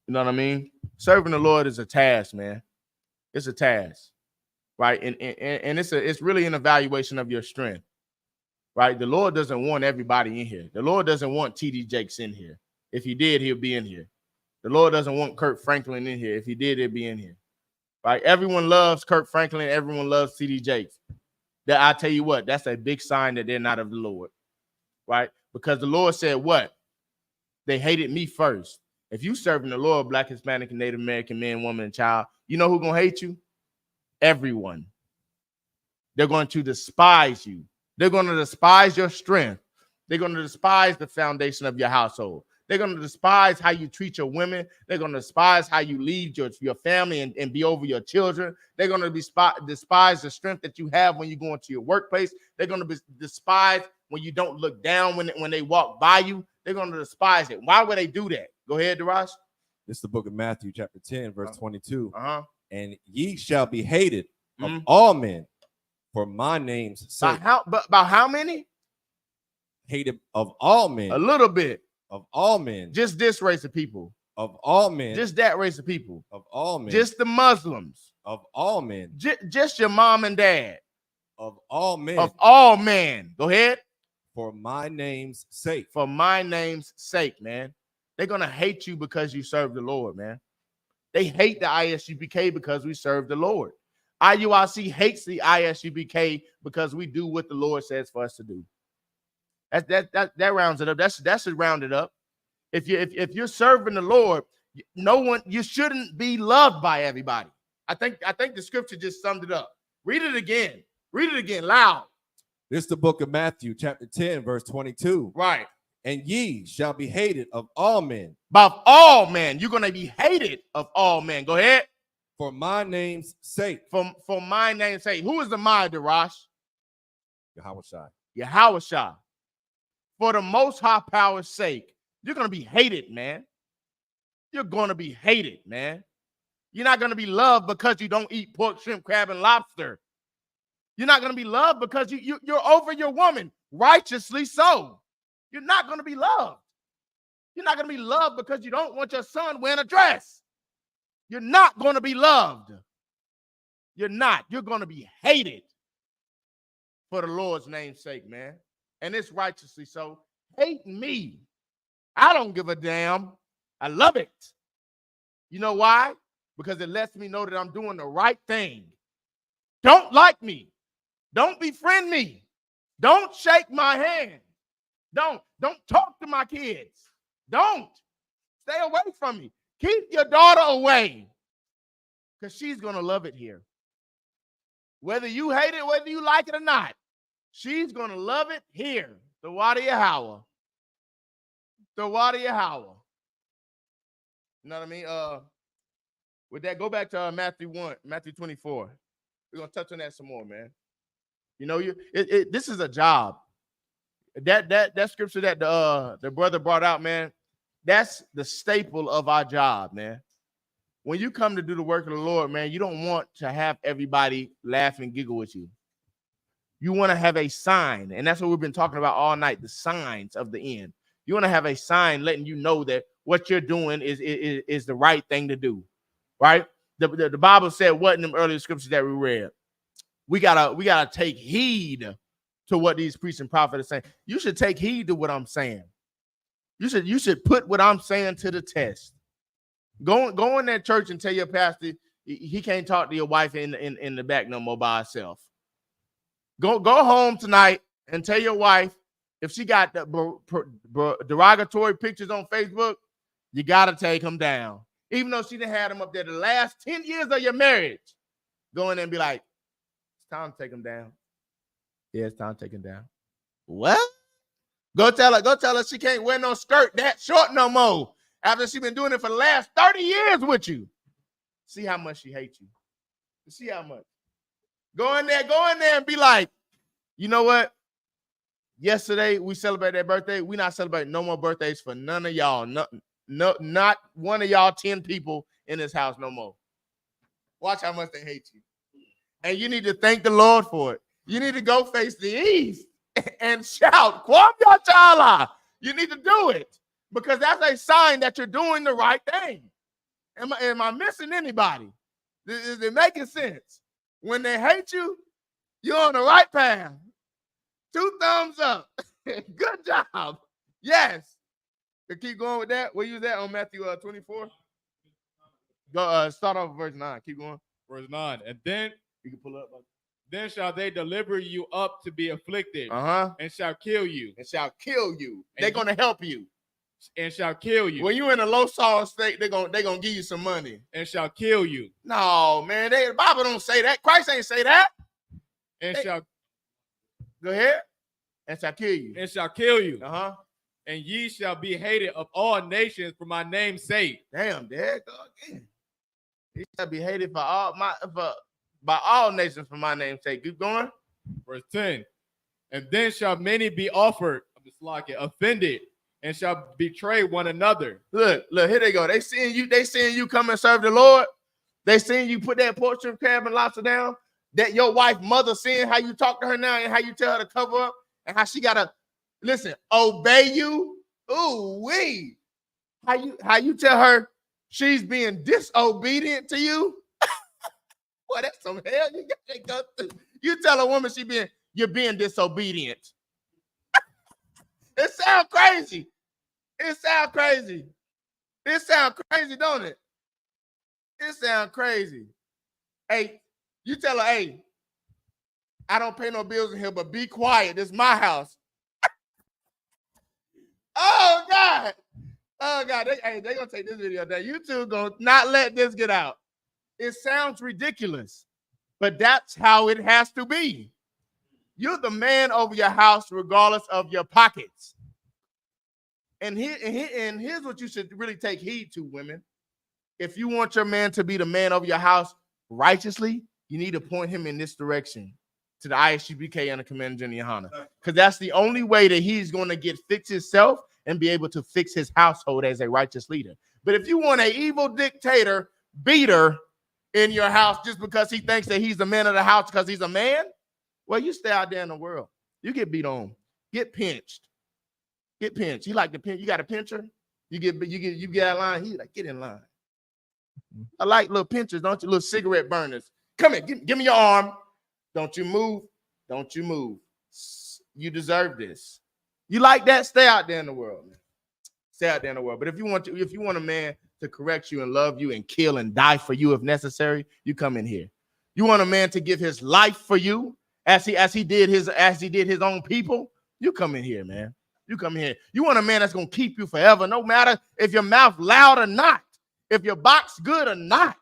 You know what I mean? Serving the Lord is a task, man. It's a task, right? And it's really an evaluation of your strength, right? The Lord doesn't want everybody in here. The Lord doesn't want T.D. Jakes in here. If he did, he'll be in here. The Lord doesn't want Kirk Franklin in here. If he did, he'll be in here. Right? Everyone loves Kirk Franklin. Everyone loves T.D. Jakes. That I tell you what, that's a big sign that they're not of the Lord. Right? Because the Lord said what? They hated me first. If you serving the Lord, black, Hispanic, and Native American man, woman, and child, you know who's going to hate you? Everyone. They're going to despise you. They're going to despise your strength. They're going to despise the foundation of your household. They're going to despise how you treat your women. They're going to despise how you lead your family and be over your children. They're going to despise the strength that you have when you go into your workplace. They're going to despise when you don't look down when they walk by you. They're going to despise it. Why would they do that? Go ahead, Darash. This is the book of Matthew, chapter 10, verse 22. And ye shall be hated of all men for my name's sake. By how many? Hated of all men. A little bit. Of all men. Just this race of people. of all men, just that race of people, of all men, just the Muslims, of all men, just your mom and dad, of all men, of all men. Go ahead. For my name's sake. For my name's sake, man. They're gonna hate you because you serve the Lord, man. They hate the I.S.U.P.K because we serve the Lord. IUIC hates the I.S.U.P.K because we do what the Lord says for us to do. That rounds it up. That should round it up. If you're serving the Lord, you shouldn't be loved by everybody. I think the scripture just summed it up. Read it again. Read it again loud. This is the book of Matthew, chapter 10, verse 22. Right. And ye shall be hated of all men. Of all men. You're going to be hated of all men. Go ahead. For my name's sake. For my name's sake. Who is the my, Darash? Yahweh. For the most high power's sake, you're going to be hated, man. You're going to be hated, man. You're not going to be loved because you don't eat pork, shrimp, crab, and lobster. You're not going to be loved because you're over your woman, righteously so. You're not going to be loved. You're not going to be loved because you don't want your son wearing a dress. You're not going to be loved. You're not. You're going to be hated for the Lord's name's sake, man. And it's righteously so. Hate me. I don't give a damn. I love it. You know why? Because it lets me know that I'm doing the right thing. Don't like me. Don't befriend me. Don't shake my hand. Don't talk to my kids. Don't. Stay away from me. Keep your daughter away. Because she's going to love it here. Whether you hate it, whether you like it or not, she's going to love it here. The water Yahweh. The water Yahweh. You know what I mean? With that, go back to Matthew 24. We're going to touch on that some more, man. You know, this is a job. That scripture that the brother brought out, man, that's the staple of our job, man. When you come to do the work of the Lord, man, you don't want to have everybody laugh and giggle with you. You want to have a sign, and that's what we've been talking about all night, the signs of the end. You want to have a sign letting you know that what you're doing is the right thing to do, right? The Bible said what in them earlier scriptures that we read? We gotta take heed to what these priests and prophets are saying. You should take heed to what I'm saying. You should put what I'm saying to the test. Go in that church and tell your pastor he can't talk to your wife in the back no more by herself. Go home tonight and tell your wife if she got the derogatory pictures on Facebook, you gotta take them down. Even though she done had them up there the last 10 years of your marriage, go in there and be like, it's time to take them down. Yeah, it's time to take them down. What? Go tell her she can't wear no skirt that short no more. After she been doing it for the last 30 years with you. See how much she hates you. See how much. Go in there and be like, you know what? Yesterday we celebrated that birthday. We not celebrating no more birthdays for none of y'all. No, not one of y'all 10 people in this house no more. Watch how much they hate you. And you need to thank the Lord for it. You need to go face the east and shout, Kwam Yachala. You need to do it because that's a sign that you're doing the right thing. Am I missing anybody? Is it making sense? When they hate you, you're on the right path. 2 thumbs up. Good job. Yes. To keep going with that. Where you was at on Matthew 24? Go start off with verse 9. Keep going. Verse 9. And then you can pull up. Then shall they deliver you up to be afflicted, and shall kill you. And shall kill you. They're gonna help you. And shall kill you. When you're in a low sorrow state, they're gonna give you some money. And shall kill you. No, man, the Bible don't say that. Christ ain't say that. And shall go ahead. And shall kill you. And shall kill you. And ye shall be hated of all nations for my name's sake. Damn, there go again. Ye shall be hated by all nations for my name's sake. Keep going. Verse 10. And then shall many be offered, offended, and shall betray one another. Look, here they go. They seeing you come and serve the Lord. They seeing you put that pork, shrimp, crab, and lobster down. That your wife, mother, seeing how you talk to her now and how you tell her to cover up and how she gotta obey you. Ooh, wee. How you tell her she's being disobedient to you? Boy, that's some hell you gotta go through. You tell a woman you're being disobedient. It sounds crazy. It sounds crazy. It sounds crazy, don't it? It sounds crazy. Hey, you tell her, hey, I don't pay no bills in here, but be quiet. This is my house. Oh, God. Oh, God. They're going to take this video down. YouTube going to not let this get out. It sounds ridiculous, but that's how it has to be. You're the man over your house regardless of your pockets. And here's what you should really take heed to, women. If you want your man to be the man over your house righteously, you need to point him in this direction to the I.S.U.P.K and the Commander General YAHANNA, because that's the only way that he's going to get fixed himself and be able to fix his household as a righteous leader. But if you want an evil dictator beater in your house just because he thinks that he's the man of the house because he's a man, well, you stay out there in the world. You get beat on, get pinched. Get pinched. You like the pinch? You got a pincher? You get out of line. He's like, get in line. I like little pinchers, don't you? Little cigarette burners. Come here, give me your arm. Don't you move. Don't you move. You deserve this. You like that? Stay out there in the world, man. Stay out there in the world. But if you want a man to correct you and love you and kill and die for you if necessary, you come in here. You want a man to give his life for you as he did his own people, you come in here, man. You come in here. You want a man that's gonna keep you forever, no matter if your mouth loud or not, if your box good or not,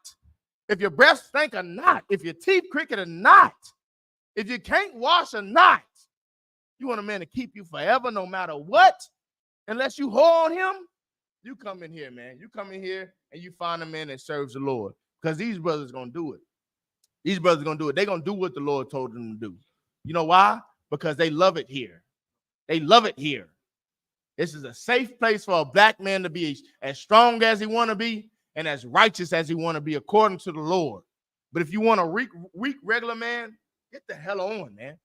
if your breath stink or not, if your teeth crooked or not, if you can't wash or not. You want a man to keep you forever, no matter what. Unless you whore on him, you come in here, man. You come in here and you find a man that serves the Lord, because these brothers gonna do it. These brothers gonna do it. They're gonna do what the Lord told them to do. You know why? Because they love it here. They love it here. This is a safe place for a black man to be as strong as he want to be and as righteous as he want to be according to the Lord. But if you want a weak regular man, get the hell on, man.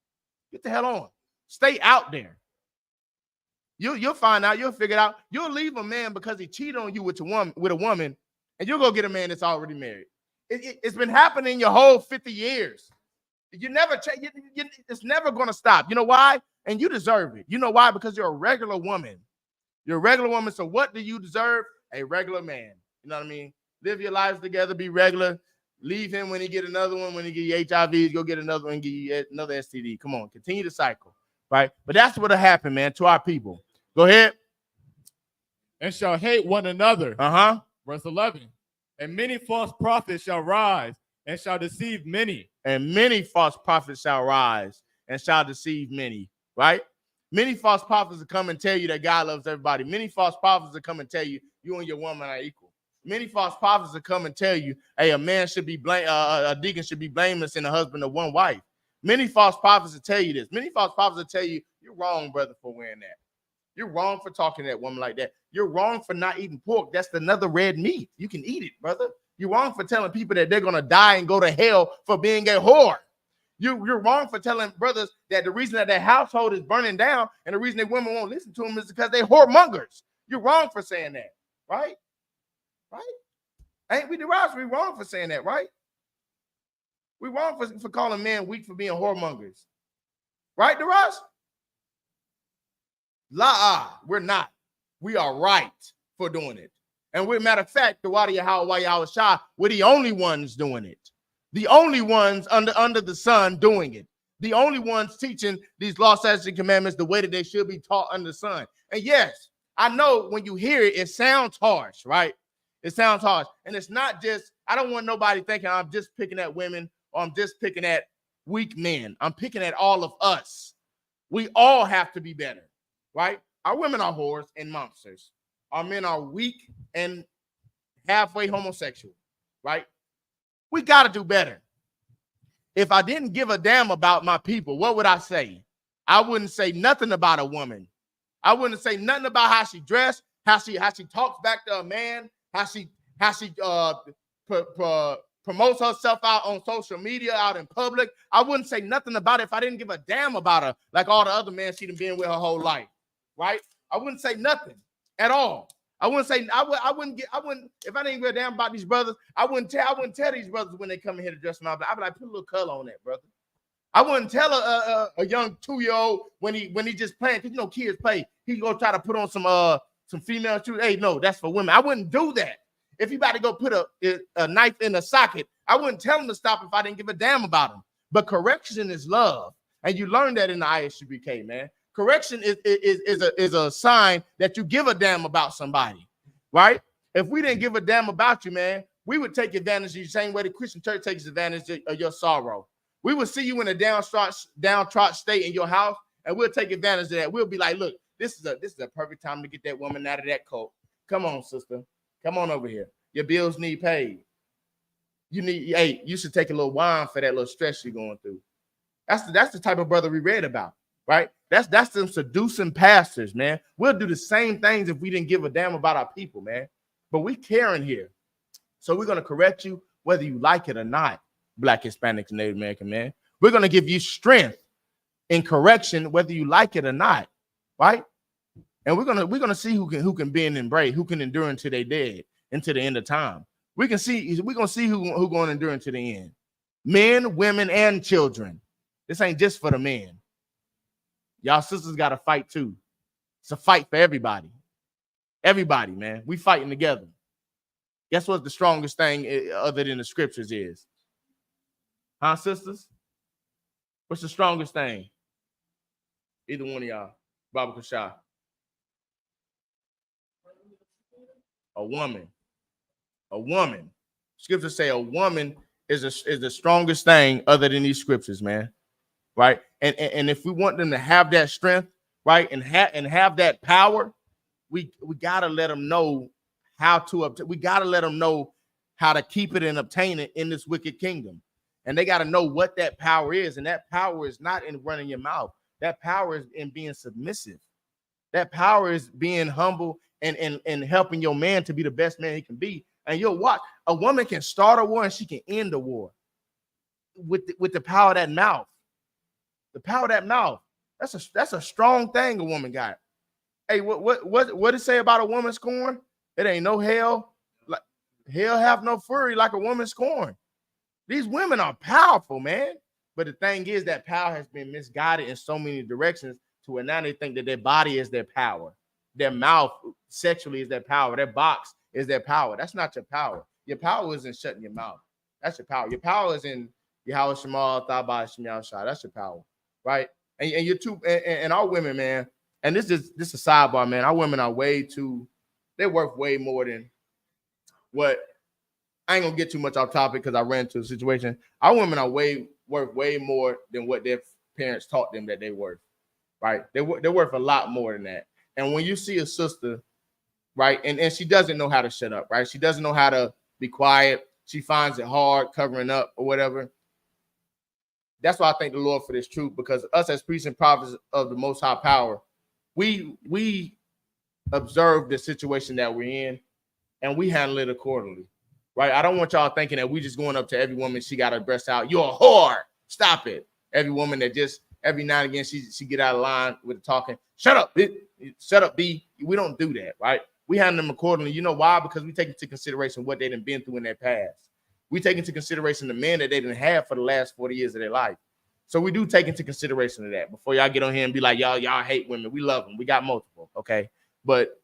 Get the hell on. Stay out there. You'll find out. You'll figure it out. You'll leave a man because he cheated on you with a woman, and you'll go get a man that's already married. It's been happening your whole 50 years. You never change. It's never going to stop. You know why? And you deserve it. You know why? Because you're a regular woman. You're a regular woman. So what do you deserve? A regular man. You know what I mean? Live your lives together. Be regular. Leave him when he get another one. When he get HIV, go get another one. Get you another STD. Come on. Continue the cycle. Right? But that's what'll happen, man, to our people. Go ahead. And shall hate one another. Verse 11. And many false prophets shall rise and shall deceive many. And many false prophets shall rise and shall deceive many. Right? Many false prophets will come and tell you that God loves everybody. Many false prophets will come and tell you you and your woman are equal. Many false prophets will come and tell you, hey, a man should be a deacon should be blameless in a husband of one wife. Many false prophets will tell you this. Many false prophets will tell you, you're wrong, brother, for wearing that. You're wrong for talking to that woman like that. You're wrong for not eating pork. That's another red meat. You can eat it, brother. You're wrong for telling people that they're going to die and go to hell for being a whore. You're wrong for telling brothers that the reason that their household is burning down and the reason that women won't listen to them is because they're whoremongers. You're wrong for saying that, right? Right? Ain't we the rest? We're wrong for saying that, right? We're wrong for calling men weak for being whoremongers. Right, DeRoss? We're not. We are right for doing it. And we're, matter of fact, the YAHANNA, we're the only ones doing it. The only ones under the sun doing it. The only ones teaching these law, statutes, and commandments the way that they should be taught under the sun. And yes, I know when you hear it, it sounds harsh, right? It sounds harsh. And it's not just, I don't want nobody thinking I'm just picking at women or I'm just picking at weak men. I'm picking at all of us. We all have to be better, right? Our women are whores and monsters. Our men are weak and halfway homosexual, right? We got to do better. If I didn't give a damn about my people, what would I say? I wouldn't say nothing about a woman. I wouldn't say nothing about how she dressed, how she talks back to a man, how she promotes herself out on social media, out in public. I wouldn't say nothing about it if I didn't give a damn about her, like all the other men she'd been with her whole life, right? I wouldn't say nothing at all. I wouldn't say I wouldn't if I didn't give a damn about these brothers, I wouldn't tell these brothers when they come in here to dress them up. I'd be like, put a little color on that, brother. I wouldn't tell a young 2-year-old when he just playing, because you know kids play. He go try to put on some female shoes. Hey, no, that's for women. I wouldn't do that. If he about to go put a knife in a socket, I wouldn't tell him to stop if I didn't give a damn about him. But correction is love, and you learn that in the I.S.U.P.K, man. Correction is a sign that you give a damn about somebody, right? If we didn't give a damn about you, man, we would take advantage of you the same way the Christian church takes advantage of your sorrow. We will see you in a downtrodden state in your house, and we'll take advantage of that. We'll be like, look, this is a perfect time to get that woman out of that coat. Come on, sister. Come on over here. Your bills need paid. You should take a little wine for that little stress you're going through. That's the type of brother we read about, right? That's them seducing pastors, man. We'll do the same things if we didn't give a damn about our people, man. But we caring here. So we're going to correct you whether you like it or not. Black, Hispanic, and Native American, man. We're going to give you strength in correction, whether you like it or not, right? And we're gonna see who can bend and break, who can endure until they dead, into the end of time. We're gonna see who going to endure until the end. Men, women, and children. This ain't just for the men. Y'all sisters got to fight too. It's a fight for everybody. Everybody, man. We fighting together. Guess what the strongest thing other than the scriptures is? Huh, sisters? What's the strongest thing? Either one of y'all. Baba Kashah. A woman. A woman. Scriptures say a woman is the strongest thing other than these scriptures, man. Right? And if we want them to have that strength, right, and have that power, we gotta let them know how to obtain. We gotta let them know how to keep it and obtain it in this wicked kingdom. And they got to know what that power is. And that power is not in running your mouth. That power is in being submissive. That power is being humble and helping your man to be the best man he can be. And you'll watch. A woman can start a war and she can end a war with the power of that mouth. The power of that mouth. That's a strong thing a woman got. Hey, what it say about a woman scorn? It ain't no hell. Like hell have no fury like a woman scorn. These women are powerful, man. But the thing is that power has been misguided in so many directions to where now they think that their body is their power. Their mouth sexually is their power. Their box is their power. That's not your power. Your power isn't shutting your mouth. That's your power. Your power is in Yahweh Shemal, Thabah, Shemal Shah. That's your power, right? And you're too, and our women, man, and this is a sidebar, man. Our women are they're worth way more than what. I ain't gonna get too much off topic because I ran into a situation. Our women are worth way more than what their parents taught them that they worth, right? They're worth a lot more than that. And when you see a sister, right, and she doesn't know how to shut up, right? She doesn't know how to be quiet. She finds it hard covering up or whatever. That's why I thank the Lord for this truth, because us as priests and prophets of the Most High Power, we observe the situation that we're in and we handle it accordingly. Right, I don't want y'all thinking that we just going up to every woman she got her breast out. You're a whore. Stop it. Every woman that just every now and again she get out of line with the talking. Shut up, shut up, B. We don't do that, right? We handle them accordingly. You know why? Because we take into consideration what they done been through in their past. We take into consideration the men that they didn't have for the last 40 years of their life. So we do take into consideration of that before y'all get on here and be like, y'all hate women. We love them. We got multiple, okay? But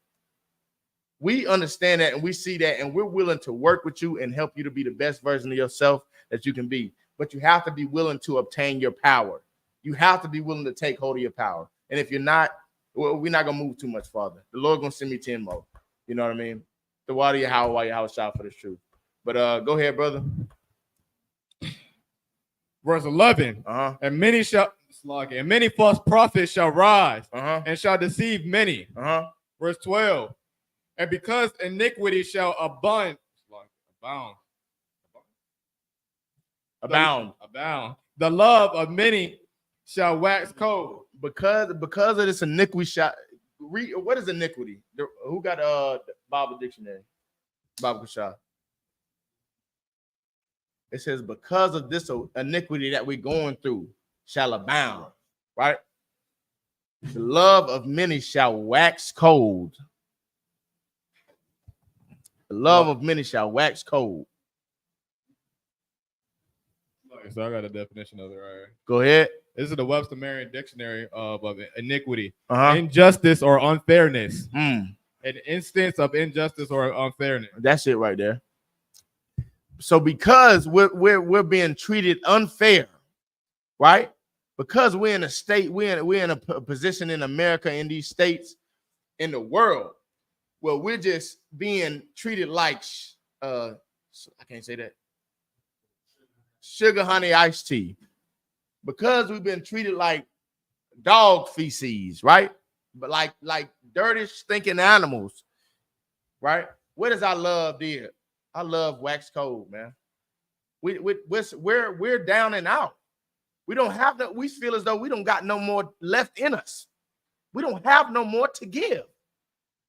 we understand that and we see that, and we're willing to work with you and help you to be the best version of yourself that you can be. But you have to be willing to obtain your power. You have to be willing to take hold of your power. And if you're not, well, we're not going to move too much farther. The Lord going to send me 10 more. You know what I mean? The water your how, while your house shout for this truth. But go ahead, brother. Verse 11. And many false prophets shall rise and shall deceive many. Verse 12. And because iniquity shall abound. The love of many shall wax cold. Because of this iniquity shall. What is iniquity? Who got the Bible dictionary? Baba Kashah. It says because of this iniquity that we're going through shall abound, right? The love of many shall wax cold. The love of many shall wax cold. So I got a definition of it right here. Go ahead. This is the Webster Merriam Dictionary of iniquity, injustice or unfairness. An instance of injustice or unfairness. That's it right there. So because we're being treated unfair, right? Because we're in a state, we're in a position in America, in these states, in the world, where we're just being treated like I can't say that. Sugar honey iced tea. Because we've been treated like dog feces, right? But like dirty, stinking animals, right? What does our love did? Our love wax cold, man. We're down and out. We don't have that. We feel as though we don't got no more left in us. We don't have no more to give.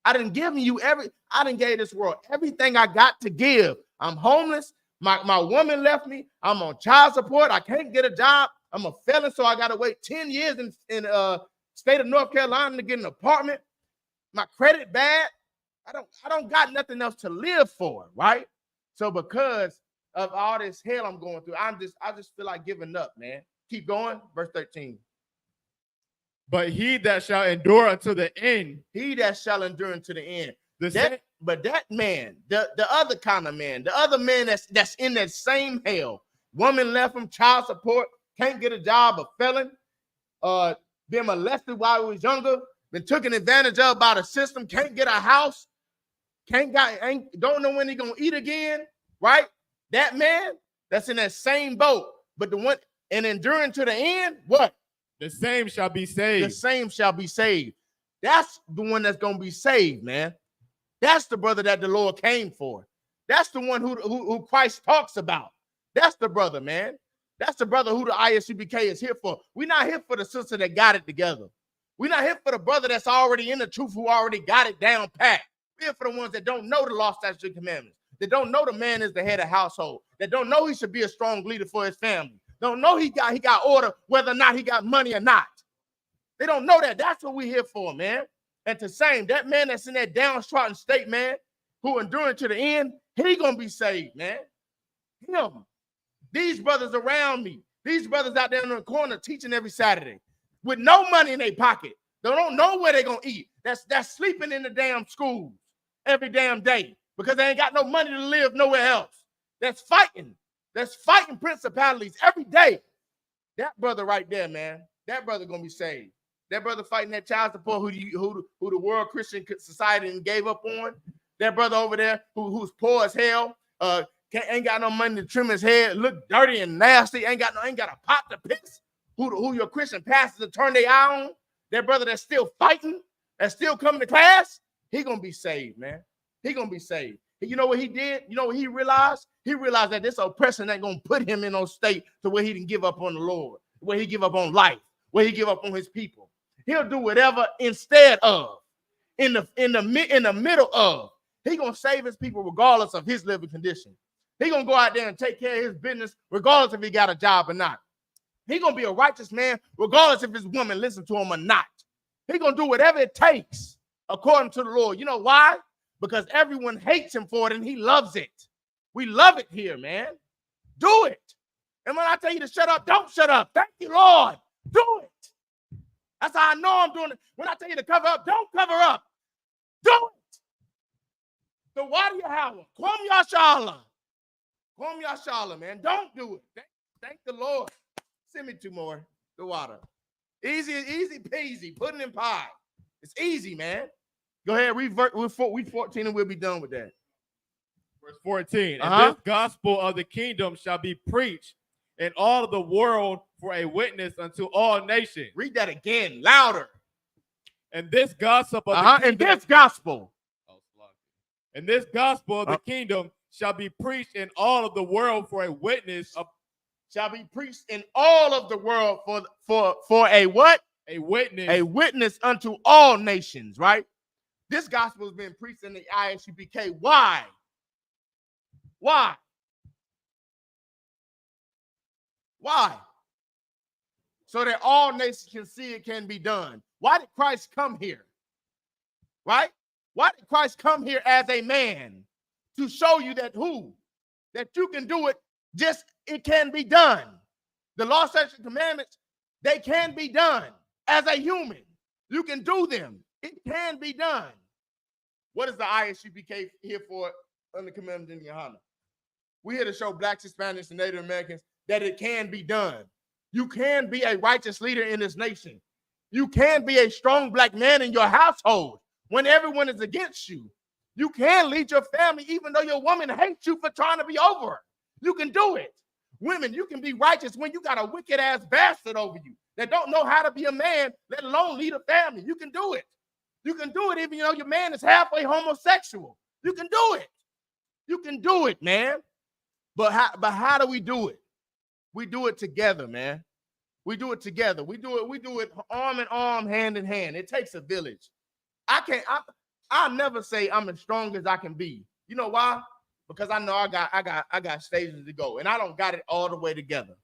I didn't give you I didn't gave this world everything I got to give. I'm homeless. My woman left me. I'm on child support. I can't get a job. I'm a felon, so I got to wait 10 years in state of North Carolina to get an apartment. My credit bad. I don't got nothing else to live for, right? So because of all this hell I'm going through, I just feel like giving up, man. Keep going. Verse 13. But he that shall endure unto the end. He that shall endure unto the end. But that man, the other kind of man, the other man that's in that same hell. Woman left him, child support, can't get a job, a felon, been molested while he was younger, been taken advantage of by the system, can't get a house, don't know when he's gonna eat again, right? That man that's in that same boat, but the one and enduring to the end, what? The same shall be saved. The same shall be saved. That's the one that's gonna be saved, man. That's the brother that the Lord came for. That's the one who Christ talks about. That's the brother, man. That's the brother who the I.S.U.P.K is here for. We're not here for the sister that got it together. We're not here for the brother that's already in the truth, who already got it down pat. We're here for the ones that don't know the law, statutes, and commandments, that don't know the man is the head of household, that don't know he should be a strong leader for his family, don't know he got order whether or not he got money or not. They don't know that. That's what we're here for, man. And to same, that man that's in that downtrodden state, man, who enduring to the end, he gonna be saved, man. Him. These brothers around me, these brothers out there in the corner teaching every Saturday with no money in their pocket. They don't know where they're gonna eat. That's sleeping in the damn schools every damn day because they ain't got no money to live nowhere else. That's fighting principalities every day. That brother right there, man, that brother gonna be saved. That brother fighting that child support who the world Christian society gave up on. That brother over there who's poor as hell, ain't got no money to trim his head, look dirty and nasty, ain't got a pot to piss. Who your Christian pastors turn their eye on. That brother that's still fighting, that's still coming to class, he gonna be saved, man. He gonna be saved. And you know what he did? You know what he realized? He realized that this oppression ain't gonna put him in no state to where he can give up on the Lord, where he give up on life, where he give up on his people. He'll do whatever instead of, in the middle of. He gonna save his people regardless of his living condition. He gonna go out there and take care of his business regardless if he got a job or not. He gonna be a righteous man regardless if his woman listens to him or not. He gonna do whatever it takes according to the Lord. You know why? Because everyone hates him for it and he loves it. We love it here, man. Do it. And when I tell you to shut up, don't shut up. Thank you, Lord. Do it. That's how I know I'm doing it. When I tell you to cover up, don't cover up. Do it. So why do you have one? Kwam Yashala, man. Don't do it. Thank the Lord. Send me 2 more. The water. Easy peasy. Put it in pie. It's easy, man. Go ahead. Read 14 and we'll be done with that. Verse 14. And this gospel of the kingdom shall be preached in all of the world for a witness unto all nations. Read that again, louder. And this gospel of the kingdom, and this gospel of the kingdom shall be preached in all of the world for a witness of, shall be preached in all of the world for a what? A witness. A witness unto all nations, right? This gospel has been preached in the I.S.U.P.K. Why? Why? Why? So that all nations can see it can be done. Why did Christ come here? Right? Why did Christ come here as a man? to show you that you can do it. Just it can be done. The law, statutes, and commandments, they can be done as a human. You can do them. It can be done. What is the I.S.U.P.K here for under commandment in YAHANNA? We're here to show blacks, Hispanics, and Native Americans that it can be done. You can be a righteous leader in this nation. You can be a strong black man in your household when everyone is against you. You can lead your family even though your woman hates you for trying to be over her. You can do it. Women, you can be righteous when you got a wicked ass bastard over you that don't know how to be a man, let alone lead a family. You can do it. You can do it even though your man is halfway homosexual. You can do it. You can do it, man. But how do we do it? We do it together, man. We do it together. We do it arm in arm, hand in hand. It takes a village. I'll never say I'm as strong as I can be. You know why? Because I know I got stages to go, and I don't got it all the way together.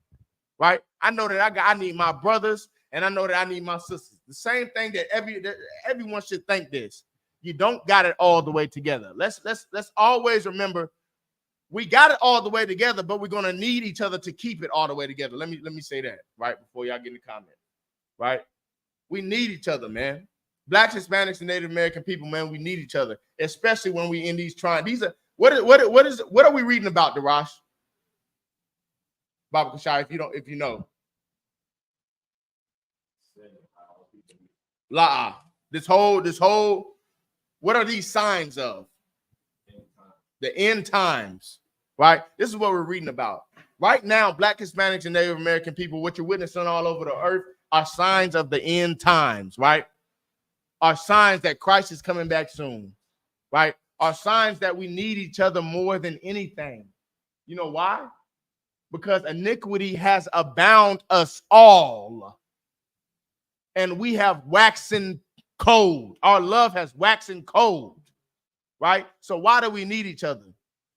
Right? I know that I need my brothers, and I know that I need my sisters. The same thing that everyone should think this. You don't got it all the way together. Let's always remember we got it all the way together, but we're gonna need each other to keep it all the way together. Let me say that right before y'all get in the comment. Right? We need each other, man. Blacks, Hispanics, and Native American people, man, we need each other, especially when we in these trying. These are what are we reading about, Darash? Baba Kashai, if you know. La. This whole, what are these signs of? The end times, right? This is what we're reading about. Right now, Black, Hispanics, and Native American people, what you're witnessing all over the earth are signs of the end times, right? Are signs that Christ is coming back soon, right? Are signs that we need each other more than anything. You know why? Because iniquity has abound us all. And we have waxen cold. Our love has waxen cold, right? So why do we need each other?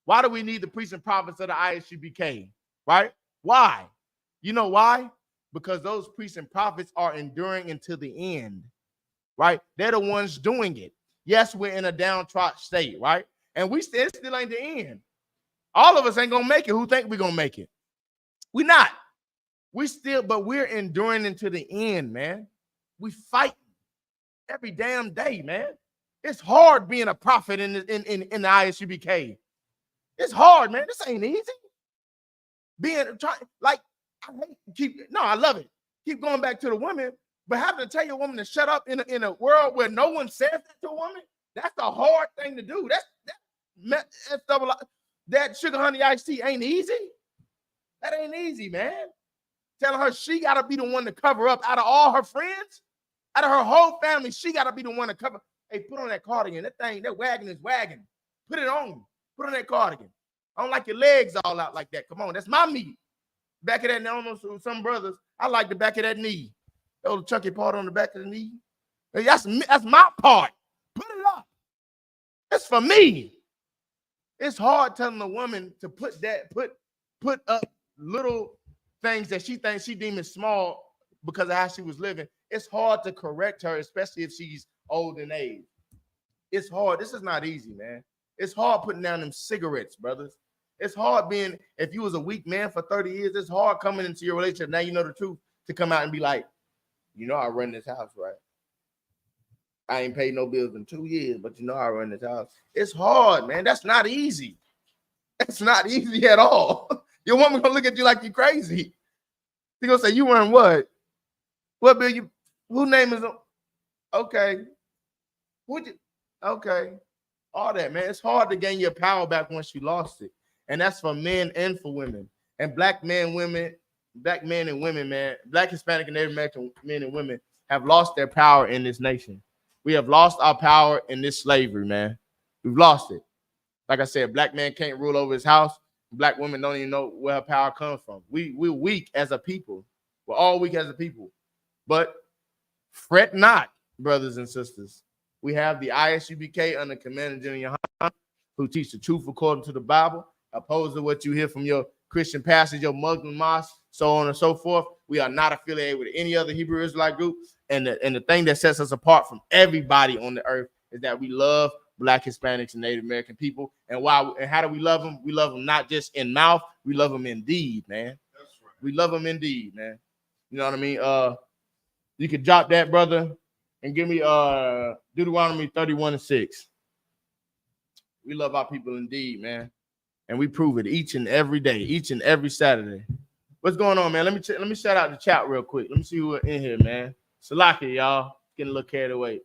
Why do we need the priests and prophets of the I.S.U.P.K, right? Why? You know why? Because those priests and prophets are enduring until the end, right? They're the ones doing it. Yes, we're in a downtrodden state, right? And we still ain't the end. All of us ain't gonna make it. Who think we're gonna make it? We're not. But we're enduring until the end, man. We fight every damn day, man. It's hard being a prophet in the I.S.U.P.K. It's hard, man. This ain't easy. I love it. Keep going back to the women, but having to tell your woman to shut up in a world where no one says that to a woman, that's a hard thing to do. That sugar honey iced tea ain't easy. That ain't easy, man. Telling her she got to be the one to cover up out of all her friends, out of her whole family, she got to be the one to cover. Hey, put on that cardigan. That wagon is wagging. Put it on. Put on that cardigan. I don't like your legs all out like that. Come on, that's my meat. Back of that, almost some brothers, I like the back of that knee. That little chunky part on the back of the knee. Hey, that's my part. Put it up. It's for me. It's hard telling a woman to put up little things that she thinks she deems small because of how she was living. It's hard to correct her, especially if she's old in age. It's hard. This is not easy, man. It's hard putting down them cigarettes, brothers. It's hard being, if you was a weak man for 30 years, it's hard coming into your relationship. Now you know the truth to come out and be like, you know, I run this house, right? I ain't paid no bills in 2 years, but you know, I run this house. It's hard, man. That's not easy. That's not easy at all. Your woman gonna look at you like you crazy. She gonna say, you run what? What bill you, who name is on? Okay. Would you? Okay. All that, man. It's hard to gain your power back once you lost it. And that's for men and for women. And black men and women, man, Black, Hispanic, and Native American men and women have lost their power in this nation. We have lost our power in this slavery, man. We've lost it. Like I said, black man can't rule over his house. Black women don't even know where her power comes from. We're weak as a people. We're all weak as a people. But fret not, brothers and sisters. We have the I.S.U.P.K under Commander General YAHANNA, who teach the truth according to the Bible, opposed to what you hear from your Christian pastors, your Muslim mosques, so on and so forth. We are not affiliated with any other Hebrew Israelite group. And the thing that sets us apart from everybody on the earth is that we love Black, Hispanics, and Native American people. And why? And how do we love them? We love them not just in mouth, we love them in deed, man. That's right. We love them in deed, man. You know what I mean? You could drop that, brother, and give me Deuteronomy 31:6. We love our people indeed, man. And we prove it each and every day, each and every Saturday. What's going on, man? Let me shout out the chat real quick. Let me see who in here, man. Salaki, y'all. Getting a little carried away.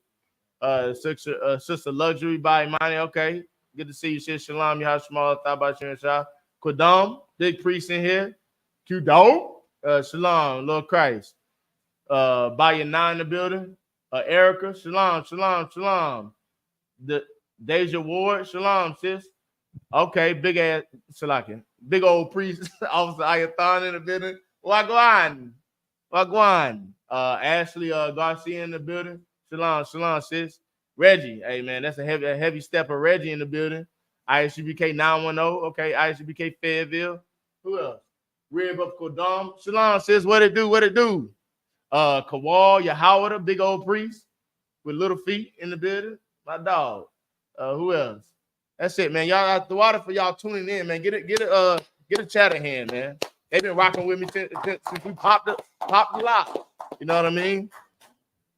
Sister Luxury by Imani. Okay. Good to see you, sis. Shalom, y'all. Small, Thabashir and Shah. Kodam, big priest in here. Q-Dog. Shalom, Lord Christ. By Nine in the building. Erica, shalom, shalom, shalom. The Deja Ward, shalom, sis. Okay, big ass Salakin. Big old priest, Officer Ayathan in the building. Wagwan. Ashley Garcia in the building. Shalom, shalom, sis. Reggie, hey man, that's a heavy step of Reggie in the building. I.S.U.P.K 910. Okay, I.S.U.P.K Fayetteville. Who else? Rib of Kodam. Shalom, sis. What it do? Kawal, Yahawada, big old priest with little feet in the building. My dog. Who else? That's it, man. Y'all, the water for y'all tuning in, man. Get a chat in hand, man. They've been rocking with me since we popped the lock. You know what I mean?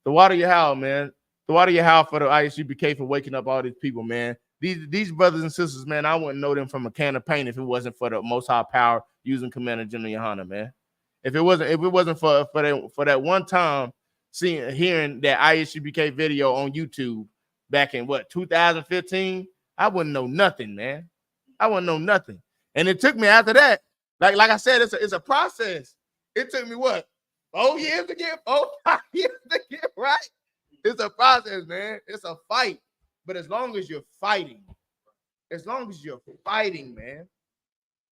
The water you how, man. The water you how for the I.S.U.P.K for waking up all these people, man. These brothers and sisters, man. I wouldn't know them from a can of paint if it wasn't for the Most High Power using Commander General YAHANNA, man. If it wasn't for that one time hearing that I.S.U.P.K video on YouTube back in 2015, I wouldn't know nothing, man. I wouldn't know nothing. And it took me after that, like I said, it's a process. It took me 4 years to get 5 years to get right. It's a process, man. It's a fight. But as long as you're fighting, man,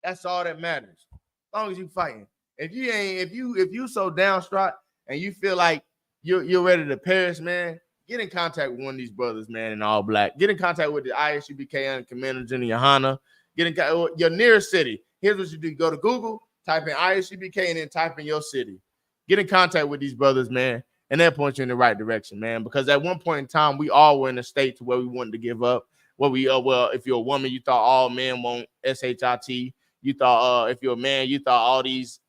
that's all that matters. As long as you're fighting. If you so downstraught and you feel like you're ready to perish, man, get in contact with one of these brothers, man, in all black. Get in contact with the I.S.U.P.K and Commander General YAHANNA. Get in contact with your nearest city. Here's what you do. Go to Google, type in I.S.U.P.K and then type in your city. Get in contact with these brothers, man, and they'll point you in the right direction, man. Because at one point in time, we all were in a state to where we wanted to give up. Well, if you're a woman, you thought all men want SHIT. You thought if you're a man, you thought all these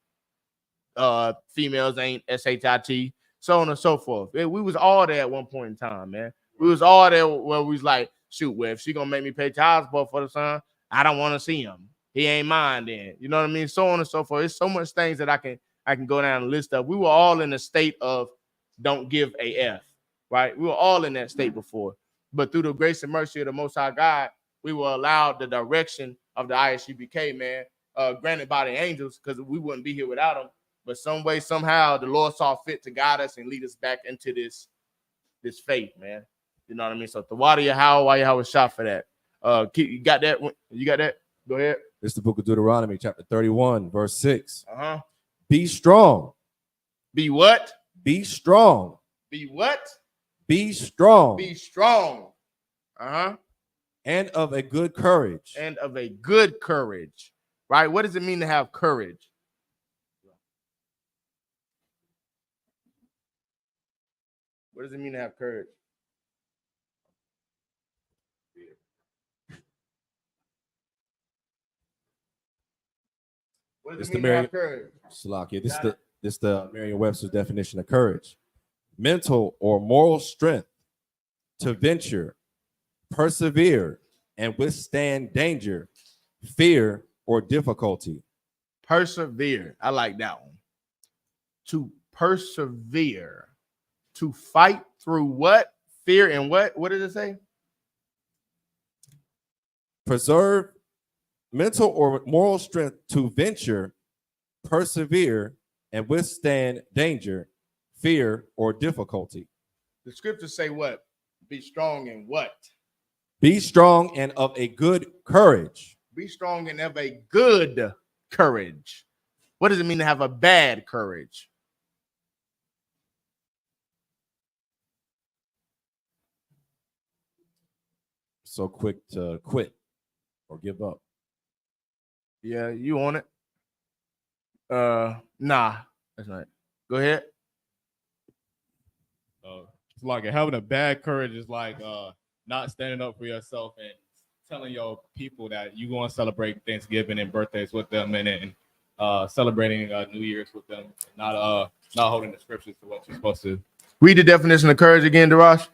females ain't SHIT, so on and so forth. We was all there at one point in time, man. We was all there where we was like, shoot, well, if she gonna make me pay child support for the son, I don't want to see him. He ain't mine then. You know what I mean? So on and so forth. It's so much things that I can go down and list up. We were all in a state of don't give a F, right? We were all in that state before. But through the grace and mercy of the Most High God, we were allowed the direction of the I.S.U.P.K, man, granted by the angels, because we wouldn't be here without them. But some way, somehow, the Lord saw fit to guide us and lead us back into this faith, man. You know what I mean? So the water why you was shot for that. You got that? You got that? Go ahead. It's the book of Deuteronomy, chapter 31, verse 6. Be strong. Be what? Be strong. Be what? Be strong. Be strong. And of a good courage. And of a good courage. Right? What does it mean to have courage? What does it mean to have courage? What does it mean to have courage? Salakia, this the Merriam-Webster's definition of courage. Mental or moral strength to venture, persevere, and withstand danger, fear, or difficulty. Persevere. I like that one. To persevere. To fight through what? Fear and what? What did it say? Preserve mental or moral strength to venture, persevere, and withstand danger, fear, or difficulty. The scriptures say what? Be strong in what? Be strong and of a good courage. Be strong and of a good courage. What does it mean to have a bad courage? So quick to quit or give up. Yeah, you on it? Nah, that's not it. Go ahead. It's like having a bad courage is like not standing up for yourself and telling your people that you going to celebrate Thanksgiving and birthdays with them, and celebrating New Year's with them, not holding the scriptures to what you're supposed to. Read the definition of courage again, Darash.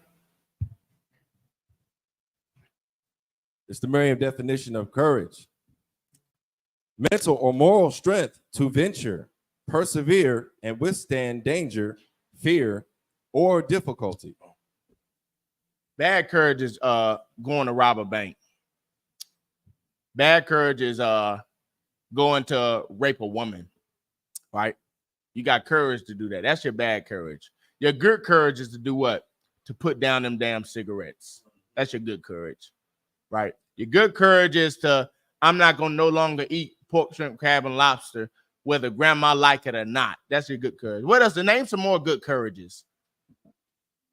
It's the Merriam definition of courage. Mental or moral strength to venture, persevere, and withstand danger, fear, or difficulty. Bad courage is going to rob a bank. Bad courage is going to rape a woman, right? You got courage to do that. That's your bad courage. Your good courage is to do what? To put down them damn cigarettes. That's your good courage, right? Your good courage is to, I'm not going to no longer eat pork, shrimp, crab, and lobster, whether grandma like it or not. That's your good courage. What else? To name some more good courages.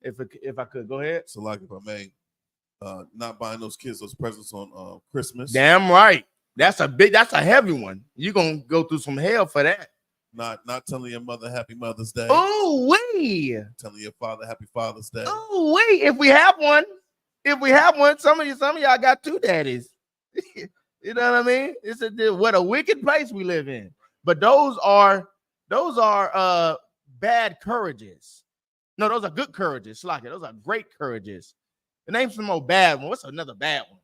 If I could, go ahead. So like if I may, not buying those kids those presents on Christmas. Damn right. That's a heavy one. You're going to go through some hell for that. Not telling your mother Happy Mother's Day. Oh, wee. Telling your father Happy Father's Day. Oh, wee. If we have one, some of y'all got two daddies. You know what I mean? What a wicked place we live in. But those are bad courages. No, those are good courages. Like it. Those are great courages. Name some more bad one. What's another bad one?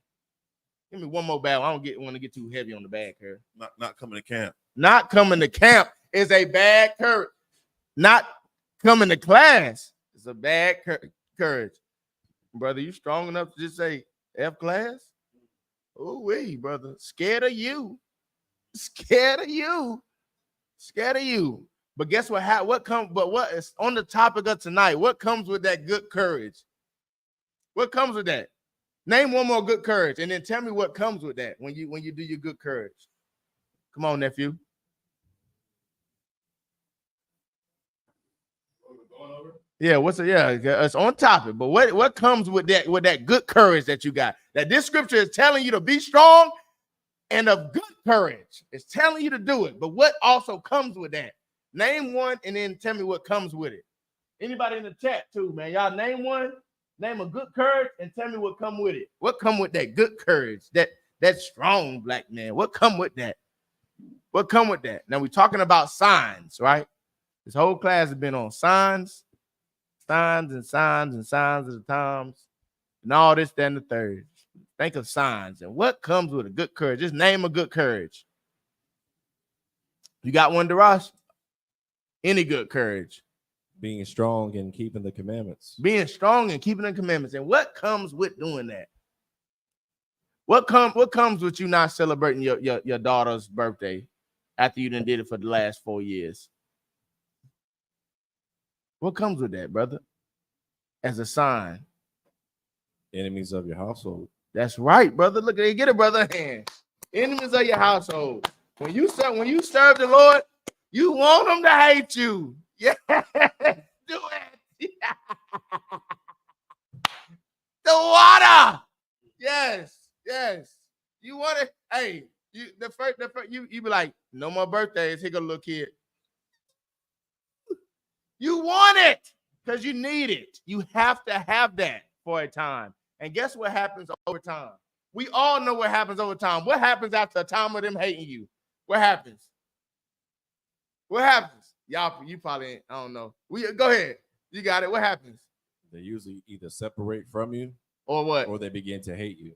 Give me one more bad one. I don't want to get too heavy on the bad courage. Not coming to camp. Not coming to camp is a bad courage. Not coming to class is a bad courage. Brother, you strong enough to just say F class? Oh, wait, brother. Scared of you. Scared of you. Scared of you. But guess what? What is on the topic of tonight? What comes with that good courage? What comes with that? Name one more good courage, and then tell me what comes with that when you do your good courage. Come on, nephew. Yeah, it's on topic. But what comes with that good courage that you got? That this scripture is telling you to be strong and of good courage. It's telling you to do it. But what also comes with that? Name one and then tell me what comes with it. Anybody in the chat too, man. Y'all name one, name a good courage, and tell me what come with it. What come with that good courage? That strong black man. What come with that? What come with that? Now we're talking about signs, right? This whole class has been on signs of the times, and all this, that, and the third. Think of signs and what comes with a good courage. Just name a good courage. You got one, Darash? Any good courage? Being strong and keeping the commandments. Being strong and keeping the commandments. And what comes with doing that? What comes with you not celebrating your daughter's birthday after you done did it for the last 4 years? What comes with that, brother? As a sign. Enemies of your household. That's right, brother. Look at it. Get it, brother. Hand. Enemies of your household. When you serve the Lord, you want them to hate you. Yeah, do it. The water. Yes. You want it? Hey, you be like, no more birthdays. Here go little kid. You want it because you need it. You have to have that for a time. And guess what happens over time? We all know what happens over time. What happens after a time of them hating you? What happens? What happens? Y'all, you probably ain't, I don't know. Go ahead. You got it. What happens? They usually either separate from you or what? Or they begin to hate you.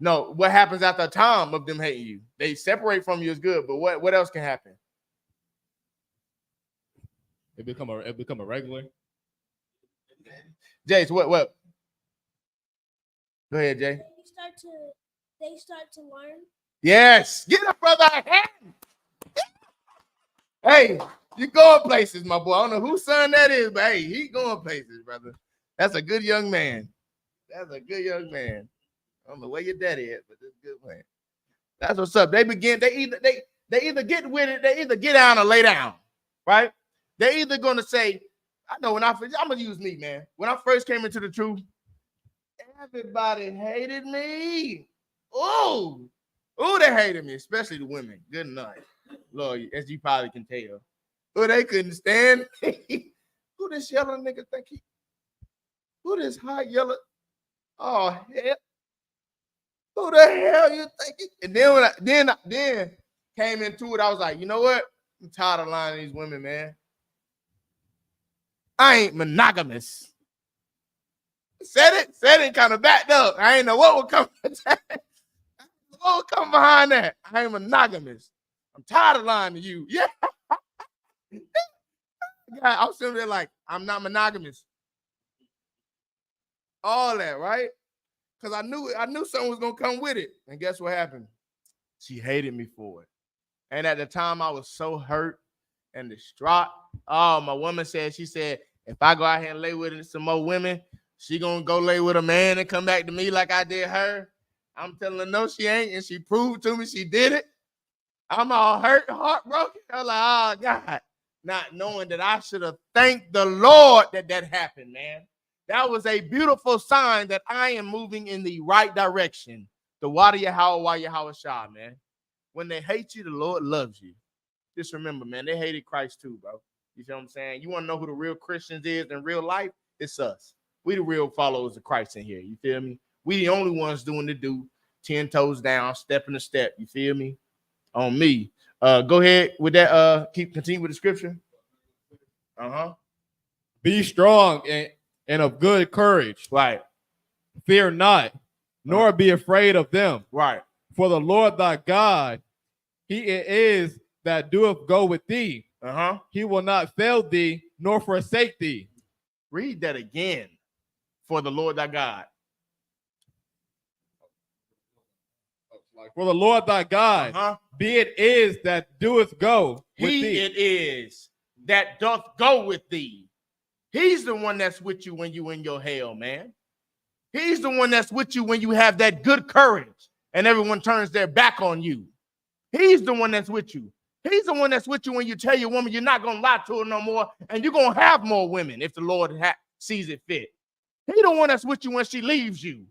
No, what happens after a time of them hating you? They separate from you is good, but what else can happen? It become a regular. Jace, what? Go ahead, Jay. They start to learn. Yes. Get a brother a hand. Hey, you going places, my boy. I don't know whose son that is, but hey, he going places, brother. That's a good young man. I don't know where your daddy is, but that's a good man. That's what's up. They either get with it, they either get down or lay down, right? They're either gonna say, I know I'm gonna use me, man. When I first came into the truth, everybody hated me. Oh, they hated me, especially the women. Good night. Lord, as you probably can tell. Oh, they couldn't stand. Who this yellow nigga think he? Who this hot yellow? Oh hell, who the hell you think? And then when then came into it, I was like, you know what? I'm tired of lying to these women, man. I ain't monogamous. Said it, kind of backed up. I ain't know what would come. What would come behind that? I ain't monogamous. I'm tired of lying to you. Yeah. I was sitting there like, I'm not monogamous. All that, right? Because I knew something was gonna come with it. And guess what happened? She hated me for it. And at the time, I was so hurt and distraught. Oh, my woman said, she said, if I go out here and lay with some more women, she gonna go lay with a man and come back to me like I did her. I'm telling her, no, she ain't. And she proved to me she did it. I'm all hurt, heartbroken. I'm like, oh, God. Not knowing that I should have thanked the Lord that happened, man. That was a beautiful sign that I am moving in the right direction. The YAHANNA, man. When they hate you, the Lord loves you. Just remember, man, they hated Christ too, bro. You feel what I'm saying? You want to know who the real Christians is in real life? It's us. We the real followers of Christ in here. You feel me? We the only ones doing the do, 10 toes down, stepping a step. You feel me? On me. Go ahead with that. Continue with the scripture. Be strong and of good courage. Right. Fear not, nor be afraid of them. Right. For the Lord thy God, he it is that doeth go with thee. He will not fail thee, nor forsake thee. Read that again. For the Lord thy God. For the Lord thy God, be it is that doeth go with thee. He it is that doth go with thee. He's the one that's with you when you in your hell, man. He's the one that's with you when you have that good courage and everyone turns their back on you. He's the one that's with you. He's the one that's with you when you tell your woman you're not going to lie to her no more and you're going to have more women if the Lord sees it fit. He's the one that's with you when she leaves you.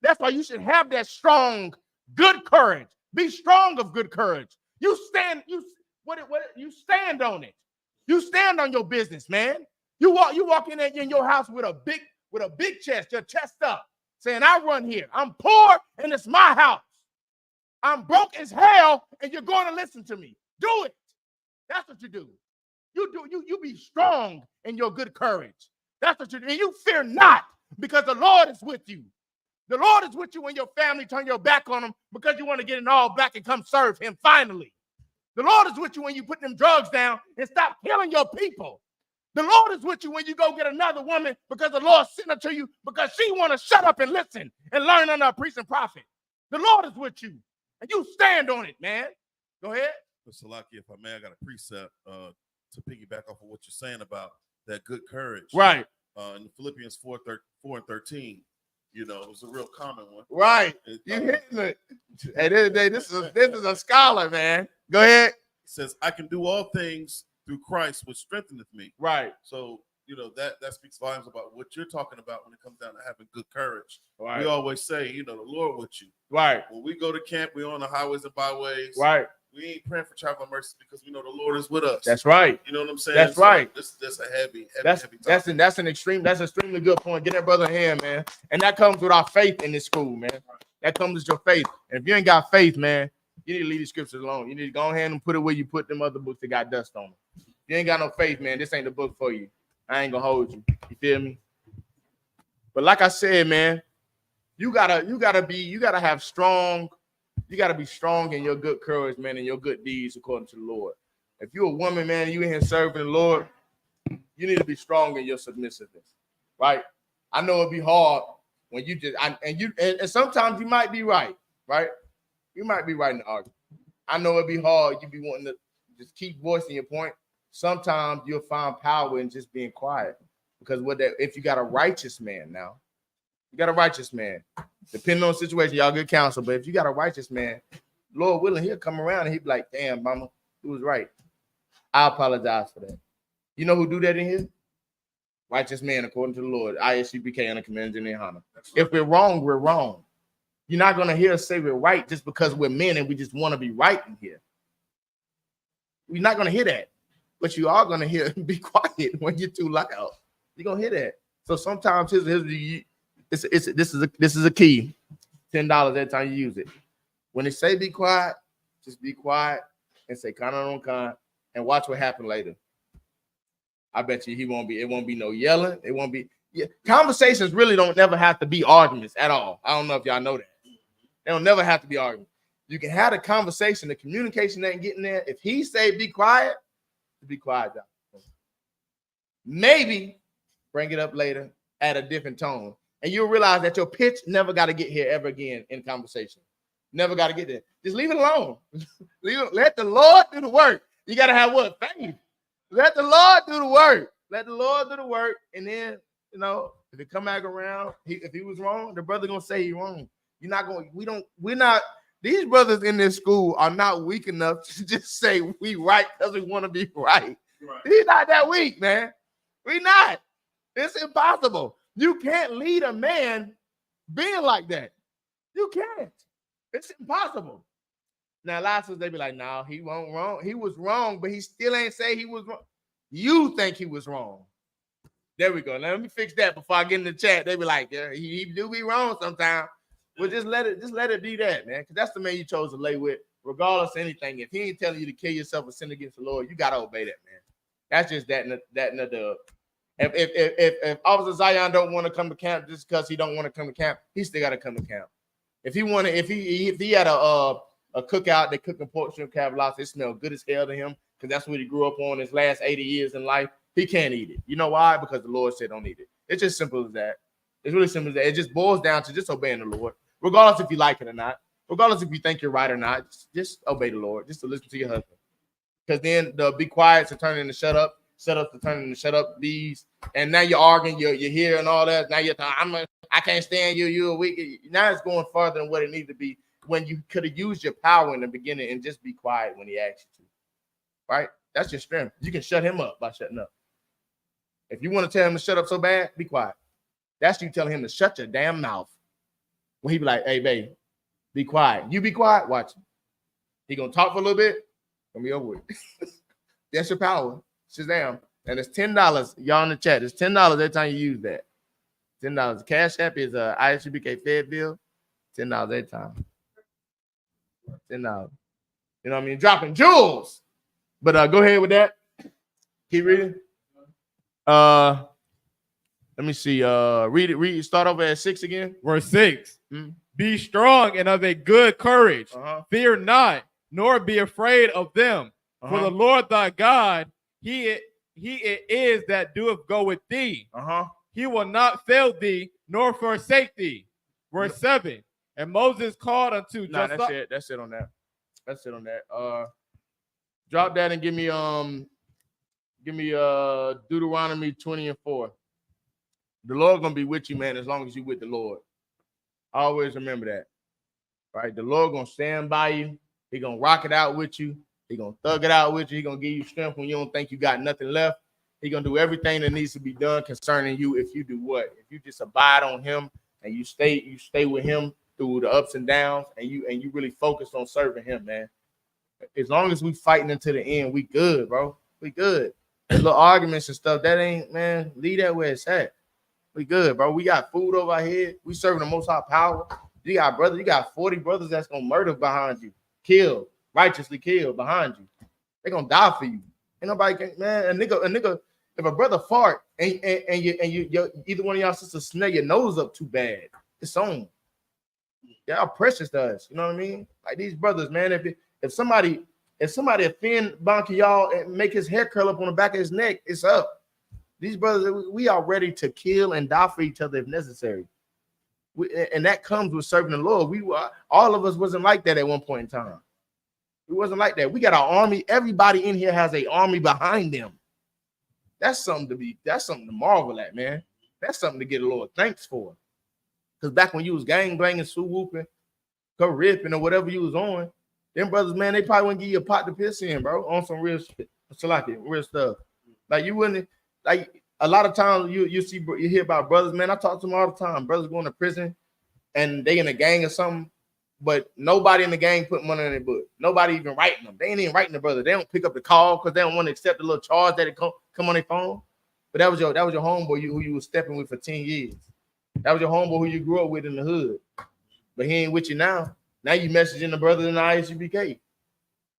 That's why you should have that strong, good courage. Be strong of good courage. You stand on it. You stand on your business, man. You walk in your house with a big chest, your chest up, saying, I run here. I'm poor and it's my house. I'm broke as hell and you're going to listen to me. Do it. That's what you do. You be strong in your good courage. That's what you do. And you fear not because the Lord is with you. The Lord is with you when your family turn your back on him because you want to get it all back and come serve him finally. The Lord is with you when you put them drugs down and stop killing your people. The Lord is with you when you go get another woman because the Lord sent her to you because she want to shut up and listen and learn under a priest and prophet. The Lord is with you and you stand on it, man. Go ahead. Salaki, if I may, I got a precept to piggyback off of what you're saying about that good courage. Right. In Philippians 4 and 13, you know, it was a real common one. Right. You hitting it. Hey, this is a scholar, man. Go ahead. It says, I can do all things through Christ, which strengtheneth me. Right. So, you know, that speaks volumes about what you're talking about when it comes down to having good courage. Right. We always say, you know, the Lord with you. Right. When we go to camp, we're on the highways and byways. Right. We ain't praying for traveling mercy because we know the Lord is with us. That's right. You know what I'm saying? That's right. That's a heavy topic. That's an extremely good point. Get that brother a hand, man. And that comes with our faith in this school, man. That comes with your faith. And if you ain't got faith, man, you need to leave the scriptures alone. You need to go ahead and put it where you put them other books that got dust on them. If you ain't got no faith, man, this ain't the book for you. I ain't gonna hold you. You feel me? But like I said, man, you gotta be strong in your good courage, man, and your good deeds according to the Lord. If you're a woman, man, you in here serving the Lord, you need to be strong in your submissiveness, right? I know it'd be hard when you just and sometimes you might be right? You might be right in the argument. I know it'd be hard. You be wanting to just keep voicing your point. Sometimes you'll find power in just being quiet because if you got a righteous man now. You got a righteous man. Depending on the situation, y'all good counsel. But if you got a righteous man, Lord willing, he'll come around and he'll be like, damn, mama, it was right. I apologize for that. You know who do that in here? Righteous man, according to the Lord. I.S.U.P.K. and the commander in YAHANNA. If we're wrong, we're wrong. You're not going to hear us say we're right just because we're men and we just want to be right in here. You're not going to hear that. But you are going to hear be quiet when you're too loud. You're going to hear that. So sometimes the this is a key. $10 every time you use it. When they say be quiet, just be quiet and say kind on kind and watch what happens later. I bet you it won't be no yelling. It won't be conversations really don't never have to be arguments at all. I don't know if y'all know that. They don't never have to be arguments. You can have a conversation, the communication ain't getting there. If he say be quiet down. Maybe bring it up later at a different tone. And you'll realize that your pitch never got to get here ever again in conversation. Never got to get there. Just leave it alone. Let the Lord do the work. You got to have what? Faith. Let the Lord do the work. Let the Lord do the work. And then, if it come back around, if he was wrong, the brother going to say he's wrong. You're not going, these brothers in this school are not weak enough to just say we right because we want to be right. He's not that weak, man. We not. It's impossible. You can't lead a man being like that. You can't. It's impossible. Now, a lot of times they be like, no, he wasn't wrong. He was wrong, but he still ain't say he was wrong. You think he was wrong. There we go. Now, let me fix that before I get in the chat. They be like, yeah, he do be wrong sometimes. Well, just let it be that, man. Because that's the man you chose to lay with, regardless of anything. If he ain't telling you to kill yourself or sin against the Lord, you gotta obey that, man. That's just that and the. If Officer Zion don't want to come to camp just because he don't want to come to camp, he still got to come to camp. If he had a cookout, they cooking pork shrimp crab lobster, it smelled good as hell to him because that's what he grew up on his last 80 years in life. He can't eat it. You know why? Because the Lord said don't eat it. It's just simple as that. It's really simple as that. It just boils down to just obeying the Lord, regardless if you like it or not, regardless if you think you're right or not. Just obey the Lord. Just to listen to your husband, because then the be quiet to turn into shut up. Set up to turn into shut up bees, and now you're arguing, you're here and all that. Now you're I can't stand you. You're weak. Now it's going farther than what it needs to be when you could have used your power in the beginning and just be quiet when he asked you to. Right? That's your strength. You can shut him up by shutting up. If you want to tell him to shut up so bad, be quiet. That's you telling him to shut your damn mouth. When he be like, hey, babe, be quiet. You be quiet. Watch him. He gonna talk for a little bit. Gonna be over with. That's your power. Shazam. And it's $10. Y'all in the chat. It's $10 every time you use that. $10. Cash App is I.S.U.P.K Fayetteville. $10 every time. $10. You know what I mean? Dropping jewels. But go ahead with that. Keep reading. Let me see. Read it. Start over at 6 again. Verse 6. Be strong and of a good courage. Fear not, nor be afraid of them. For the Lord thy God, He it is that doeth go with thee. He will not fail thee nor forsake thee. Verse 7. And Moses called unto that's it. That's it on that. That's it on that. Drop that and give me Deuteronomy 20:4. The Lord gonna be with you, man, as long as you with the Lord. Always remember that. Right? The Lord gonna stand by you. He gonna rock it out with you. He gonna thug it out with you. He gonna give you strength when you don't think you got nothing left. He gonna do everything that needs to be done concerning you if you do what? If you just abide on him and you stay with him through the ups and downs, and you really focus on serving him, man. As long as we fighting until the end, we good, bro. We good. The little arguments and stuff, that ain't, man, leave that where it's at. We good, bro. We got food over our head. We serving the Most High power. You got 40 brothers that's gonna murder behind you, kill. Righteously killed behind you. They're gonna die for you. Ain't nobody can, man. A nigga, if a brother fart and you either one of y'all sisters smell your nose up too bad, it's on. Y'all precious to us. You know what I mean? Like these brothers, man. If somebody offend Bonky y'all and make his hair curl up on the back of his neck, it's up. These brothers, we are ready to kill and die for each other if necessary. And that comes with serving the Lord. All of us wasn't like that at one point in time. We wasn't like that. We got our army. Everybody in here has an army behind them. That's something to marvel at, man. That's something to get a Lord thanks for. Because back when you was gang banging, swoop whooping, go ripping, or whatever you was on, them brothers, man, they probably wouldn't give you a pot to piss in, bro, on some real shit. So like it, real stuff. Like you wouldn't, like a lot of times you hear about brothers, man. I talk to them all the time. Brothers going to prison and they in a gang or something. But nobody in the gang put money in their book. Nobody even writing them. They ain't even writing the brother. They don't pick up the call because they don't want to accept the little charge that it come on their phone. But that was your homeboy who you was stepping with for 10 years. That was your homeboy who you grew up with in the hood. But he ain't with you now. Now you messaging the brothers in the I.S.U.P.K.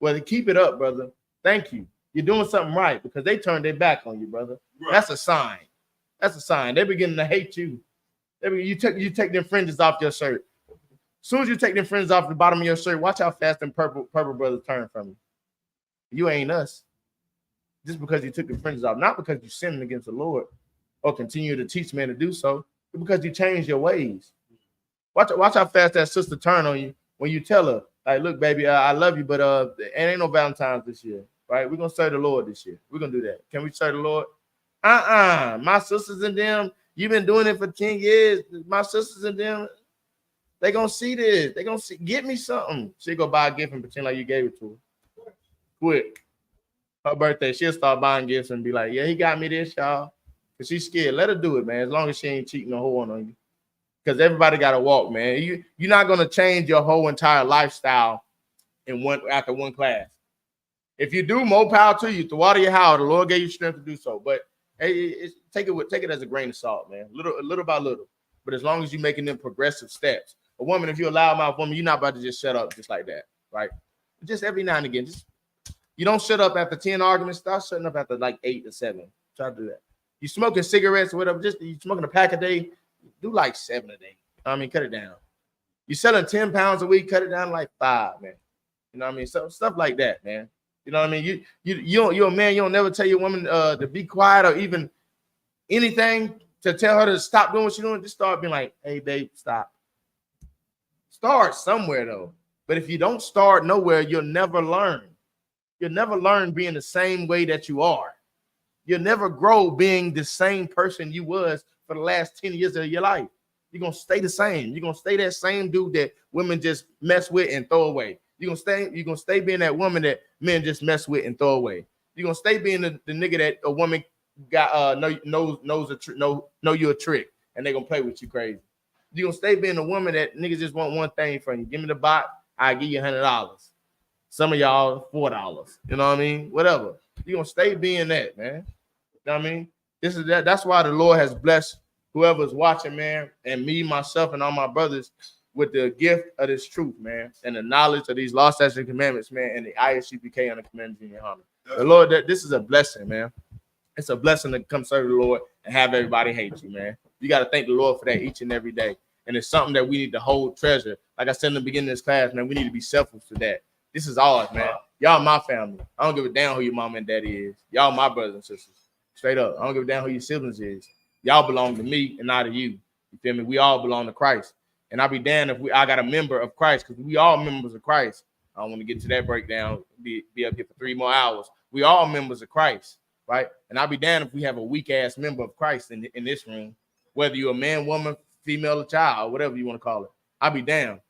Well, keep it up, brother. Thank you. You're doing something right because they turned their back on you, brother. Right. That's a sign. That's a sign. They're beginning to hate you. You take them fringes off your shirt. As soon as you take them fringes off the bottom of your shirt, watch how fast them purple brothers turn from you. You ain't us. Just because you took the fringes off, not because you sinned against the Lord or continue to teach men to do so, but because you changed your ways. Watch how fast that sister turn on you when you tell her, like, look, baby, I love you, but it ain't no Valentine's this year, right? We're gonna serve the Lord this year. We're gonna do that. Can we serve the Lord? My sisters and them, you've been doing it for 10 years. My sisters and them, they gonna see this. They gonna see, get me something. She go buy a gift and pretend like you gave it to her. Quick. Her birthday, she'll start buying gifts and be like, yeah, he got me this, y'all. Because she's scared. Let her do it, man, as long as she ain't cheating or whoring on you. Because everybody got to walk, man. You're not going to change your whole entire lifestyle after one class. If you do, more power to you. To water your house, the Lord gave you strength to do so. But hey, take it as a grain of salt, man. Little by little. But as long as you're making them progressive steps. A woman, if you're a loudmouth woman, you're not about to just shut up just like that, right? Just every now and again, you don't shut up after 10 arguments. Start shutting up after like 8 or 7. Try to do that. You smoking cigarettes or whatever, just you smoking a pack a day, do like 7 a day. I mean, cut it down. You selling 10 pounds a week, cut it down to like 5, man. You know what I mean? So stuff like that, man. You know what I mean? You're a man, you don't never tell your woman to be quiet or even anything to tell her to stop doing what she's doing. Just start being like, hey, babe, stop. Start somewhere though. But if you don't start nowhere, you'll never learn. You'll never learn being the same way that you are. You'll never grow being the same person you was for the last 10 years of your life. You're going to stay the same. You're going to stay that same dude that women just mess with and throw away. You're going to stay being that woman that men just mess with and throw away. You're going to stay being the nigga that a woman got knows you a trick and they're going to play with you crazy. You're going to stay being a woman that niggas just want one thing from you. Give me the bot, I'll give you $100. Some of y'all $4. You know what I mean? Whatever. You're going to stay being that, man. You know what I mean? That's why the Lord has blessed whoever's watching, man, and me, myself, and all my brothers with the gift of this truth, man, and the knowledge of these law, statutes, and commandments, man, and the I.S.U.P.K and the commandments in YAHANNA. The Lord, this is a blessing, man. It's a blessing to come serve the Lord and have everybody hate you, man. You got to thank the Lord for that each and every day. And it's something that we need to hold treasure. Like I said in the beginning of this class, man, we need to be selfless to that. This is ours, man. Y'all my family. I don't give a damn who your mom and daddy is. Y'all my brothers and sisters. Straight up. I don't give a damn who your siblings is. Y'all belong to me and not to you. You feel me? We all belong to Christ. And I'll be damned if I got a member of Christ, because we all members of Christ. I don't want to get to that breakdown, be up here for 3 more hours. We all members of Christ, right? And I'll be damned if we have a weak-ass member of Christ in this room, whether you're a man, woman, female, or child, whatever you want to call it. I'll be damned.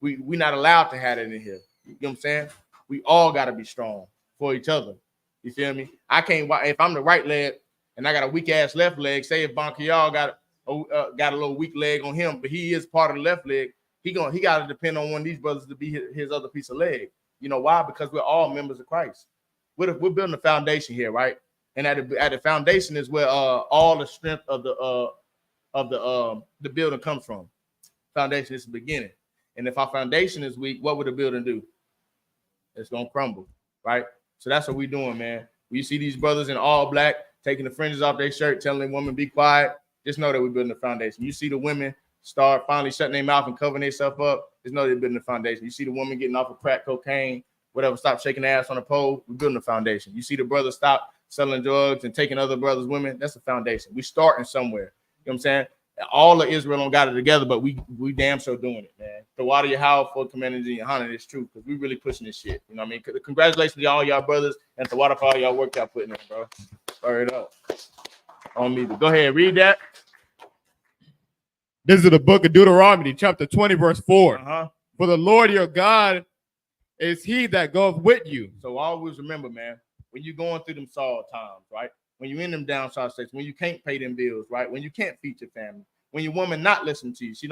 We're not allowed to have it in here. You know what I'm saying? We all got to be strong for each other. You feel me? I can't, if I'm the right leg and I got a weak ass left leg, say if Bonkial got a little weak leg on him, but he is part of the left leg, he got to depend on one of these brothers to be his other piece of leg. You know why? Because we're all members of Christ. We're building a foundation here, right? And at the foundation is where all the strength of the building comes from. Foundation is the beginning. And if our foundation is weak, what would the building do? It's gonna crumble, right? So that's what we're doing, man. When you see these brothers in all black taking the fringes off their shirt, telling the women be quiet, just know that we're building a foundation. You see the women start finally shutting their mouth and covering themselves up, just know they're building a foundation. You see the woman getting off of crack cocaine, whatever, stop shaking ass on the pole, we're building a foundation. You see the brothers stop selling drugs and taking other brothers' women, that's a foundation. We starting somewhere. You know what I'm saying? All of Israel don't got it together, but we damn sure doing it, man. The water your house for commanders in YAHANNA is true, because we really pushing this shit. You know what I mean? Congratulations to all y'all brothers and to water for all y'all work y'all putting in, bro. Stir it up. On me. Go ahead, read that. This is the book of Deuteronomy, chapter 20, verse 4. For the Lord your God is he that goeth with you. So always remember, man, when you're going through them sorrow times, right? When you're in them down south states, when you can't pay them bills, right? When you can't feed your family, when your woman not listen to you, she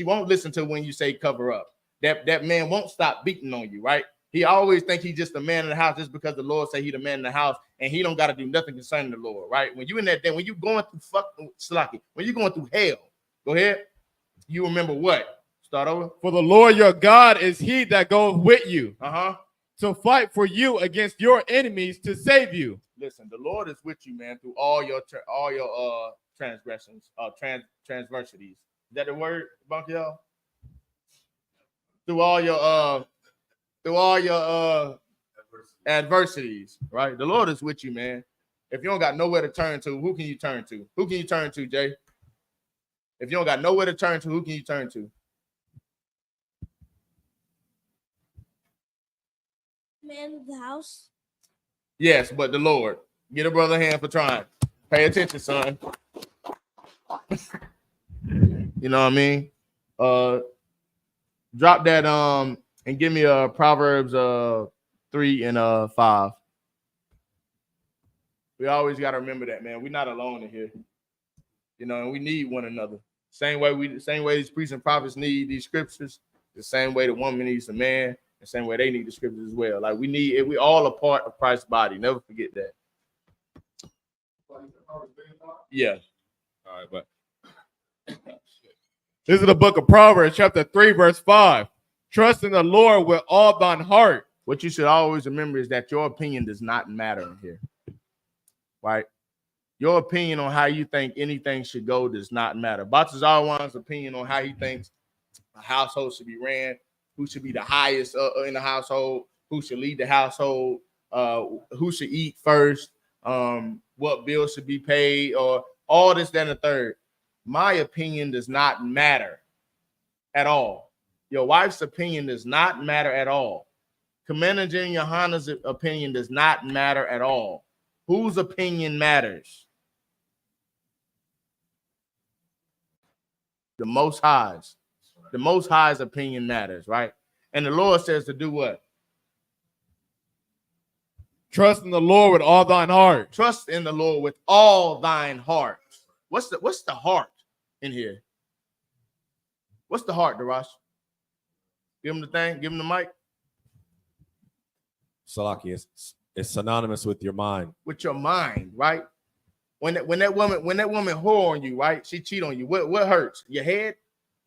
won't listen to when you say cover up. That man won't stop beating on you, right? He always think he's just the man in the house just because the Lord say he the man in the house and he don't got to do nothing concerning the Lord, right? When you in that day, when you going through when you're going through hell, Go ahead. You remember what? Start over. For the Lord your God is he that goes with you. Uh-huh. To fight for you against your enemies to save you. Listen, the Lord is with you, man, through all your transgressions, transversities. Is that the word, Bunky, y'all? Through all your adversities, right? The Lord is with you, man. If you don't got nowhere to turn to, who can you turn to? Who can you turn to, Jay? If you don't got nowhere to turn to, who can you turn to? Man of the house. Yes, but the Lord. Get a brother a hand for trying. Pay attention, son. You know what I mean? Drop that and give me a Proverbs 3 and 5. We always got to remember that, man. We're not alone in here. You know, and we need one another. Same way these priests and prophets need these scriptures, the same way the woman needs the man, the same way they need the scriptures as well. Like we all a part of Christ's body. Never forget that. Yeah. All right, but this is the book of Proverbs, chapter 3, verse 5. Trust in the Lord with all thine heart. What you should always remember is that your opinion does not matter in here. Right? Your opinion on how you think anything should go does not matter. Baltazar opinion on how he thinks a household should be ran, who should be the highest in the household, who should lead the household, who should eat first, what bills should be paid, or all this, that, and the third. My opinion does not matter at all. Your wife's opinion does not matter at all. Commander General YAHANNA's opinion does not matter at all. Whose opinion matters? The Most High's. The Most High's opinion matters, right? And the Lord says to do what? Trust in the Lord with all thine heart. Trust in the Lord with all thine heart. What's the heart in here? What's the heart, Darash? Give him the thing. Give him the mic. Salaki, it's synonymous with your mind. With your mind, right? When that woman whore on you, right? She cheat on you. What hurts? Your head?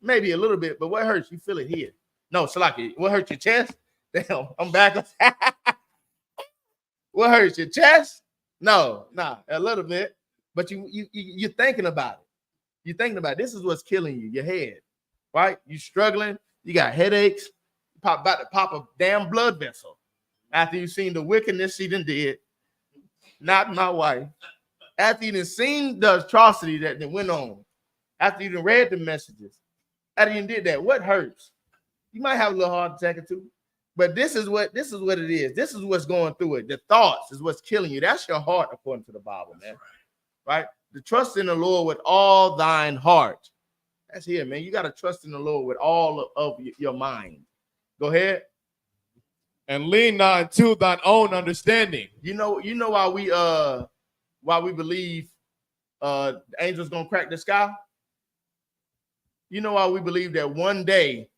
Maybe a little bit, but what hurts? You feel it here. No, Salaki, what hurts your chest? Damn, I'm back. What hurts your chest? No, a little bit. But you're thinking about it. You're thinking about it. This is what's killing you, your head, right? You struggling. You got headaches. About to pop a damn blood vessel. After you've seen the wickedness she done did. Not my wife. After you done seen the atrocity that went on. After you done read the messages. After you did that, what hurts? You might have a little heart attack or two. But this is what it is. This is what's going through it. The thoughts is what's killing you. That's your heart, according to the Bible, man. Right? The trust in the Lord with all thine heart. That's here, man. You got to trust in the Lord with all of your mind. Go ahead. And lean not into thine own understanding. You know why we believe the angels gonna crack the sky? You know why we believe that one day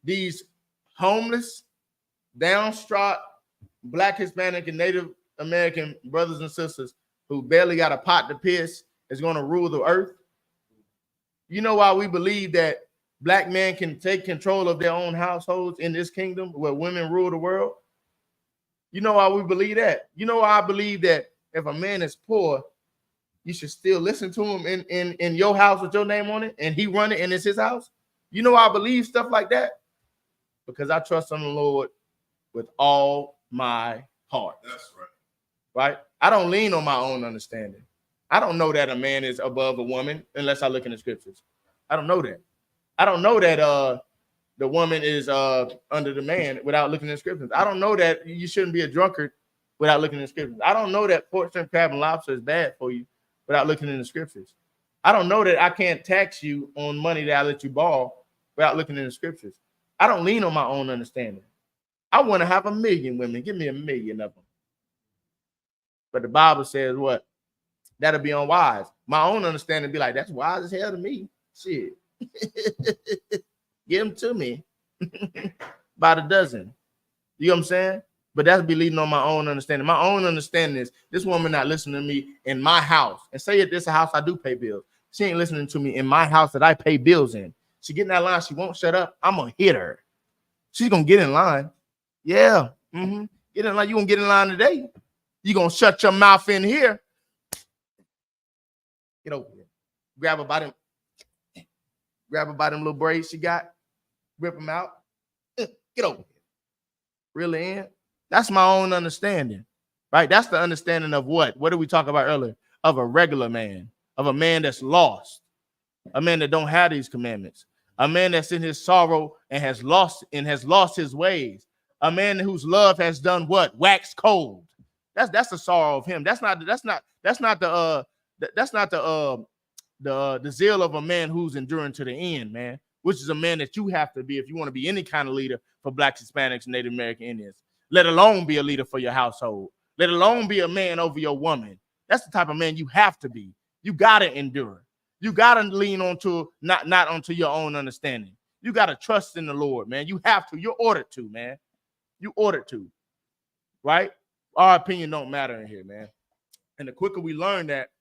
these homeless, downtrodden, Black, Hispanic, and Native American brothers and sisters who barely got a pot to piss is going to rule the earth? You know why we believe that Black men can take control of their own households in this kingdom where women rule the world? You know why we believe that? You know why I believe that if a man is poor, you should still listen to him in your house with your name on it, and he run it and it's his house? You know why I believe stuff like that? Because I trust on the Lord with all my heart. That's right. Right? I don't lean on my own understanding. I don't know that a man is above a woman unless I look in the scriptures. I don't know that. I don't know that the woman is under the man without looking in the scriptures. I don't know that you shouldn't be a drunkard without looking in the scriptures. I don't know that pork, shrimp, crab, and lobster is bad for you without looking in the scriptures. I don't know that I can't tax you on money that I let you borrow without looking in the scriptures. I don't lean on my own understanding. I want to have 1 million women. Give me 1 million of them. But the Bible says what? That'll be unwise. My own understanding be like, that's wise as hell to me. Shit. Give them to me. By the dozen. You know what I'm saying? But that's be leading on my own understanding. My own understanding is this woman not listening to me in my house. And say at this house I do pay bills. She ain't listening to me in my house that I pay bills in. She get in that line, she won't shut up. I'm gonna hit her. She's gonna get in line. Yeah. Get in line. You gonna get in line today. You gonna shut your mouth in here. Get over here. Grab her by them little braids she got. Rip them out. Get over here. Reel it in. That's my own understanding. Right? That's the understanding of what? What did we talk about earlier? Of a regular man, of a man that's lost, a man that don't have these commandments, a man that's in his sorrow and has lost his ways, a man whose love has done what? Waxed cold. That's the sorrow of him. That's not the zeal of a man who's enduring to the end, man, which is a man that you have to be if you want to be any kind of leader for Blacks, Hispanics, Native American Indians, let alone be a leader for your household, let alone be a man over your woman. That's the type of man you have to be. You got to endure. You got to lean onto not onto your own understanding. You got to trust in the Lord, man. You have to. You're ordered to, man. You ordered to, right? Our opinion don't matter in here, man. And the quicker we learn that,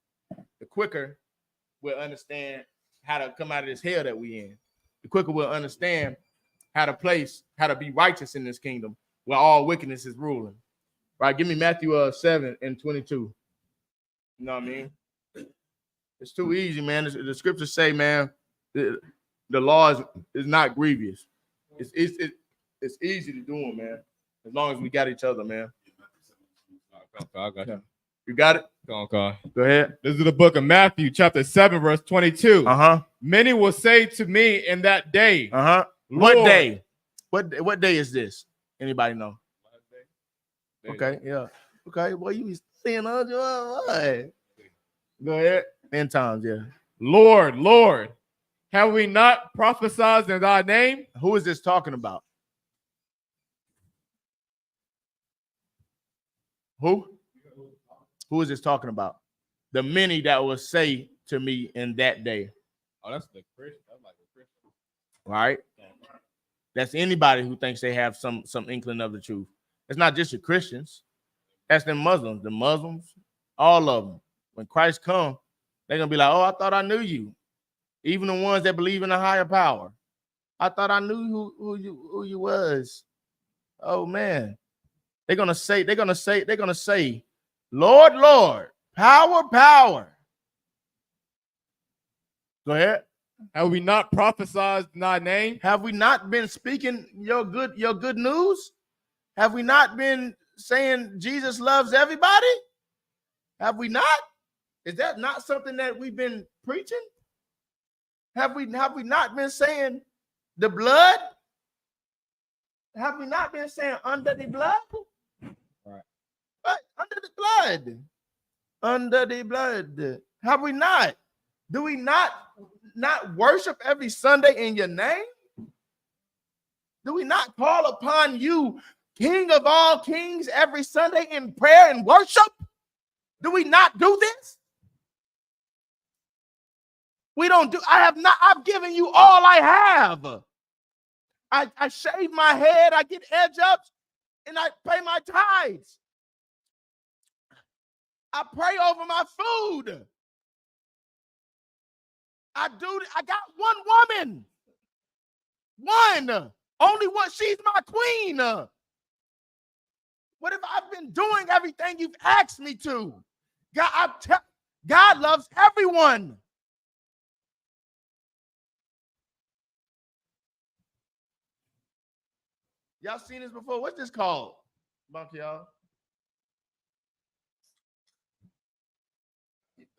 the quicker we'll understand how to come out of this hell that we in. The quicker we'll understand how to be righteous in this kingdom where all wickedness is ruling. Right? Give me Matthew 7:22. You know what I mean? It's too easy, man. The scriptures say, man, the law is not grievous. It's easy to do them, man. As long as we got each other, man. I got you. You got it? Go ahead. This is the book of Matthew, chapter 7, verse 22. Many will say to me in that day. What day? What day is this? Anybody know? Okay, yeah. Okay, well, you be saying what? Go ahead. 10 times, yeah. Lord, Lord, have we not prophesied in thy name? Who is this talking about? Who is this talking about? The many that will say to me in that day. Oh, that's the Christian. That's like a Christian. Right? That's anybody who thinks they have some inkling of the truth. It's not just your Christians. That's the Muslims, all of them. When Christ comes, they're going to be like, oh, I thought I knew you. Even the ones that believe in a higher power. I thought I knew who you was. Oh, man. They're going to say, Lord, Lord, power. Go ahead. Have we not prophesied in thy name? Have we not been speaking your good news? Have we not been saying Jesus loves everybody? Have we not? Is that not something that we've been preaching? Have we not been saying the blood? Have we not been saying under the blood? Right. Under the blood. Under the blood. Have we not? Do we not worship every Sunday in your name? Do we not call upon you, King of all kings, every Sunday in prayer and worship? Do we not do this? We don't do. I've given you all I have. I shave my head, I get edge ups, and I pay my tithes. I pray over my food. I got one woman. One. Only one. She's my queen. What if I've been doing everything you've asked me to? God loves everyone. Y'all seen this before? What's this called? Bunch y'all.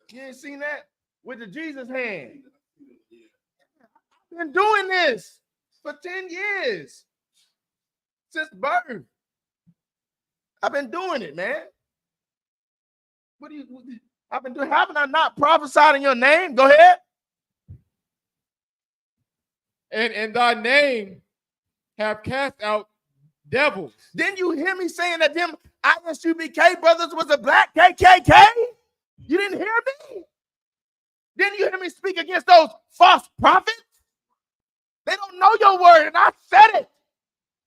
You ain't seen that? With the Jesus hand. I've been doing this for 10 years. Since birth. I've been doing it, man. I've been doing? Haven't I not prophesied in your name? Go ahead. And in thy name have cast out devils. Didn't you hear me saying that them I.S.U.P.K brothers was a black KKK? You didn't hear me? Didn't you hear me speak against those false prophets? They don't know your word, and I said it.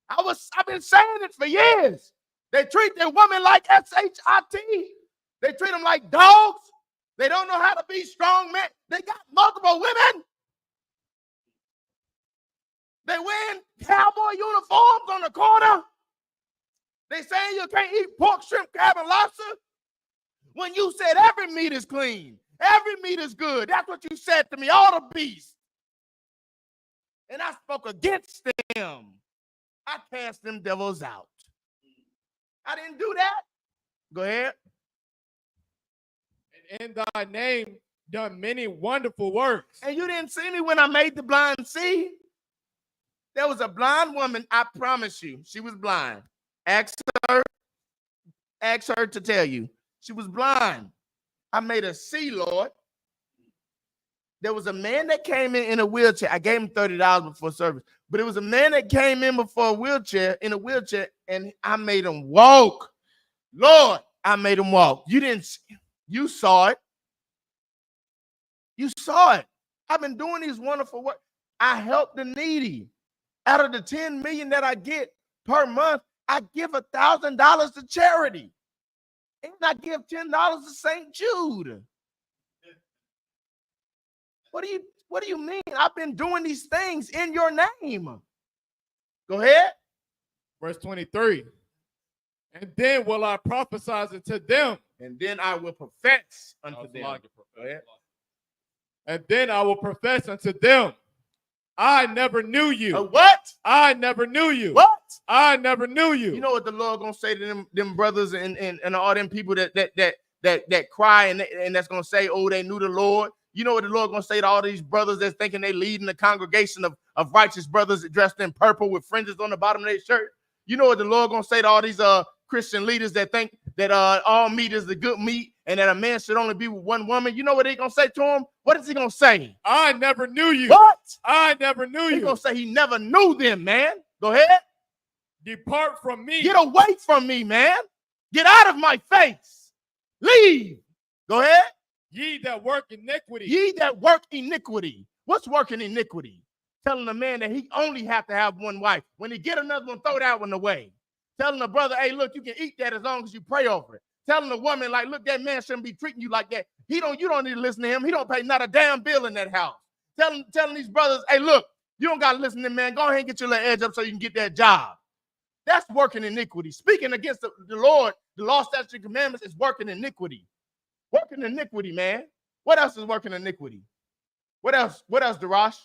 I've been saying it for years. They treat their women like SHIT. They treat them like dogs. They don't know how to be strong men. They got multiple women. They wearing cowboy uniforms on the corner. They saying you can't eat pork, shrimp, crab, and lobster. When you said every meat is clean, every meat is good. That's what you said to me, all the beasts. And I spoke against them. I cast them devils out. I didn't do that. Go ahead. And in thy name done many wonderful works. And you didn't see me when I made the blind see. There was a blind woman, I promise you. She was blind. Ask her to tell you. She was blind. I made her see, Lord. There was a man that came in a wheelchair. I gave him $30 before service. But it was a man that came in before in a wheelchair, and I made him walk. Lord, I made him walk. You didn't see. You saw it. You saw it. I've been doing these wonderful work. I help the needy. Out of the 10 million that I get per month, I give $1,000 to charity. And I give $10 to St. Jude. What do you mean? I've been doing these things in your name. Go ahead. Verse 23. And then will I prophesy unto them. And then I will profess unto them. Go ahead. And then I will profess unto them. I never knew you. What? I never knew you. What? I never knew you. You know what the Lord gonna say to them brothers and all them people that cry and that's gonna say, oh, they knew the Lord. You know what the Lord gonna say to all these brothers that's thinking they leading the congregation of righteous brothers dressed in purple with fringes on the bottom of their shirt? You know what the Lord gonna say to all these Christian leaders that think that all meat is the good meat and that a man should only be with one woman? You know what they gonna say to him? What is he gonna say? I never knew you. What? I never knew you. He gonna say he never knew them, man. Go ahead. Depart from me. Get away from me, man. Get out of my face. Leave. Go ahead. Ye that work iniquity. Ye that work iniquity. What's working iniquity? Telling a man that he only have to have one wife. When he get another one, throw that one away. Telling the brother, hey, look, you can eat that as long as you pray over it. Telling the woman, like, look, that man shouldn't be treating you like that. You don't need to listen to him. He don't pay not a damn bill in that house. Telling these brothers, hey, look, you don't got to listen to him, man. Go ahead and get your little edge up so you can get that job. That's working iniquity. Speaking against the Lord, the law, statutes, and commandments is working iniquity. Working iniquity, man. What else is working iniquity? What else? What else, Darash?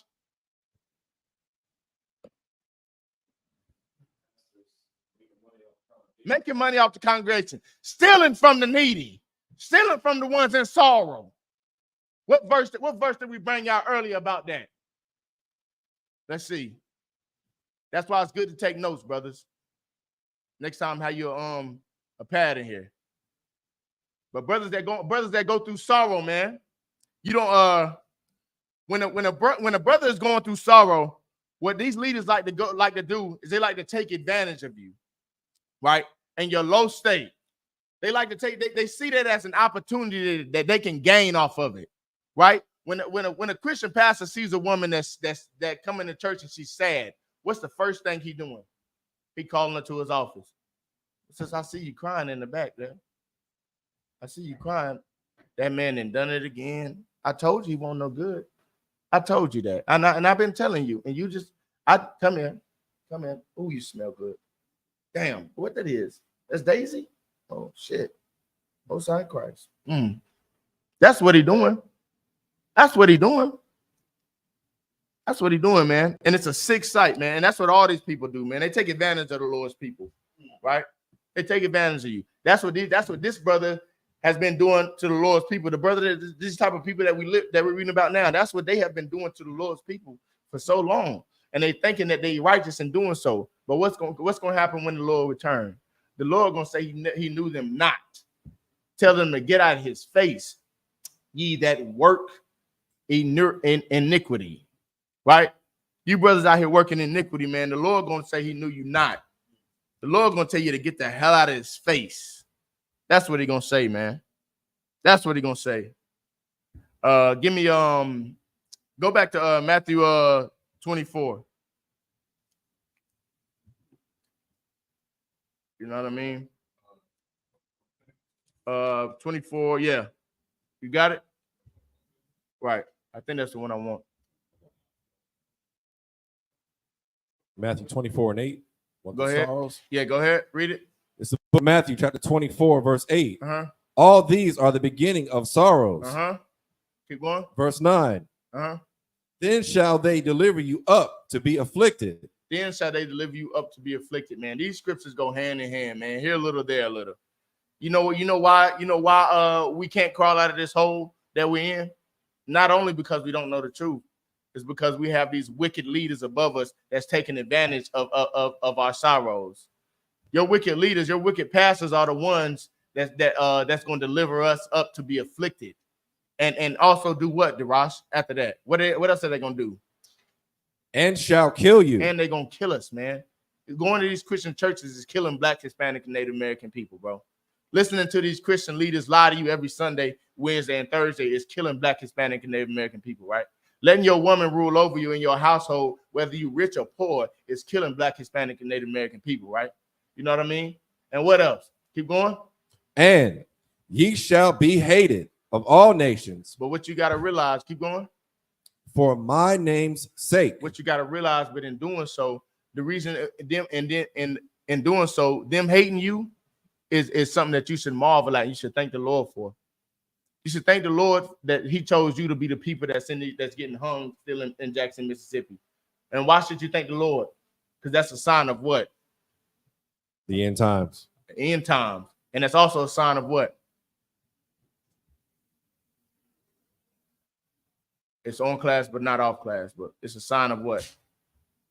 Making money off the congregation. Stealing from the needy. Stealing from the ones in sorrow. What verse did we bring out earlier about that? Let's see. That's why it's good to take notes, brothers. Next time, have your a pad in here. But brothers that go through sorrow, man, you don't when a brother is going through sorrow, what these leaders like to do is they like to take advantage of you, right? And your low state. They like to they see that as an opportunity that they can gain off of it, right? When a Christian pastor sees a woman that coming to church and she's sad, what's the first thing he doing? He calling her to his office. He says, I see you crying in the back there. I see you crying. That man done it again. I told you he won't no good. I told you that. And I've been telling you. And you just, come in. Oh, you smell good. Damn, what that is? That's Daisy? Oh, shit. Most High Christ. That's what he doing. That's what he doing. That's what he doing, man. And it's a sick sight, man. And that's what all these people do, man. They take advantage of the Lord's people, right? They take advantage of you. That's what this brother has been doing to the Lord's people. The brother, these type of people that we're reading about now, that's what they have been doing to the Lord's people for so long. And they thinking that they righteous in doing so. But what's going to happen when the Lord returns? The Lord going to say he knew them not. Tell them to get out of his face, ye that work in iniquity. Right? You brothers out here working iniquity, man. The Lord going to say he knew you not. The Lord going to tell you to get the hell out of his face. That's what he going to say, man. That's what he going to say. Give me go back to Matthew 24. You know what I mean? 24, yeah. You got it? Right. I think that's the one I want. Matthew 24:8. Go ahead. Sorrows. Yeah, go ahead. Read it. It's the book of Matthew, chapter 24, verse 8. Uh-huh. All these are the beginning of sorrows. Uh-huh. Keep going. Verse 9. Uh-huh. Then shall they deliver you up to be afflicted. Then shall they deliver you up to be afflicted, man. These scriptures go hand in hand, man. Here a little, there a little. You know why we can't crawl out of this hole that we're in? Not only because we don't know the truth, it's because we have these wicked leaders above us that's taking advantage of our sorrows. Your wicked leaders, your wicked pastors are the ones that's going to deliver us up to be afflicted. And also do what, Darash, after that? What else are they going to do? And shall kill you. And they're going to kill us, man. Going to these Christian churches is killing Black, Hispanic, and Native American people, bro. Listening to these Christian leaders lie to you every Sunday, Wednesday, and Thursday is killing Black, Hispanic, and Native American people, right? Letting your woman rule over you in your household, whether you rich or poor, is killing Black, Hispanic, and Native American people, right? You know what I mean? And what else? Keep going. And ye shall be hated of all nations. But what you got to realize, keep going. For my name's sake. What you got to realize, but in doing so, the reason them and then in doing so, them hating you is something that you should marvel at. You should thank the Lord for. You should thank the Lord that He chose you to be the people that's getting hung still in Jackson, Mississippi. And why should you thank the Lord? Because that's a sign of what? The end times. The end times. And that's also a sign of what? It's on class, but not off class. But it's a sign of what?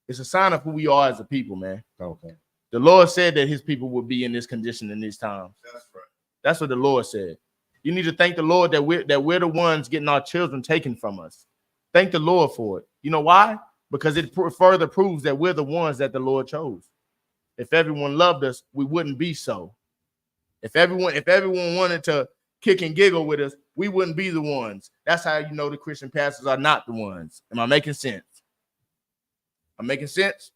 It's a sign of who we are as a people, man. Okay. The Lord said that His people would be in this condition in these times. That's right. That's what the Lord said. You need to thank the Lord that we're the ones getting our children taken from us. Thank the Lord for it. You know why? Because it further proves that we're the ones that the Lord chose. If everyone loved us, we wouldn't be so. If everyone wanted to kick and giggle with us, we wouldn't be the ones. That's how you know the Christian pastors are not the ones. Am I making sense? I'm making sense?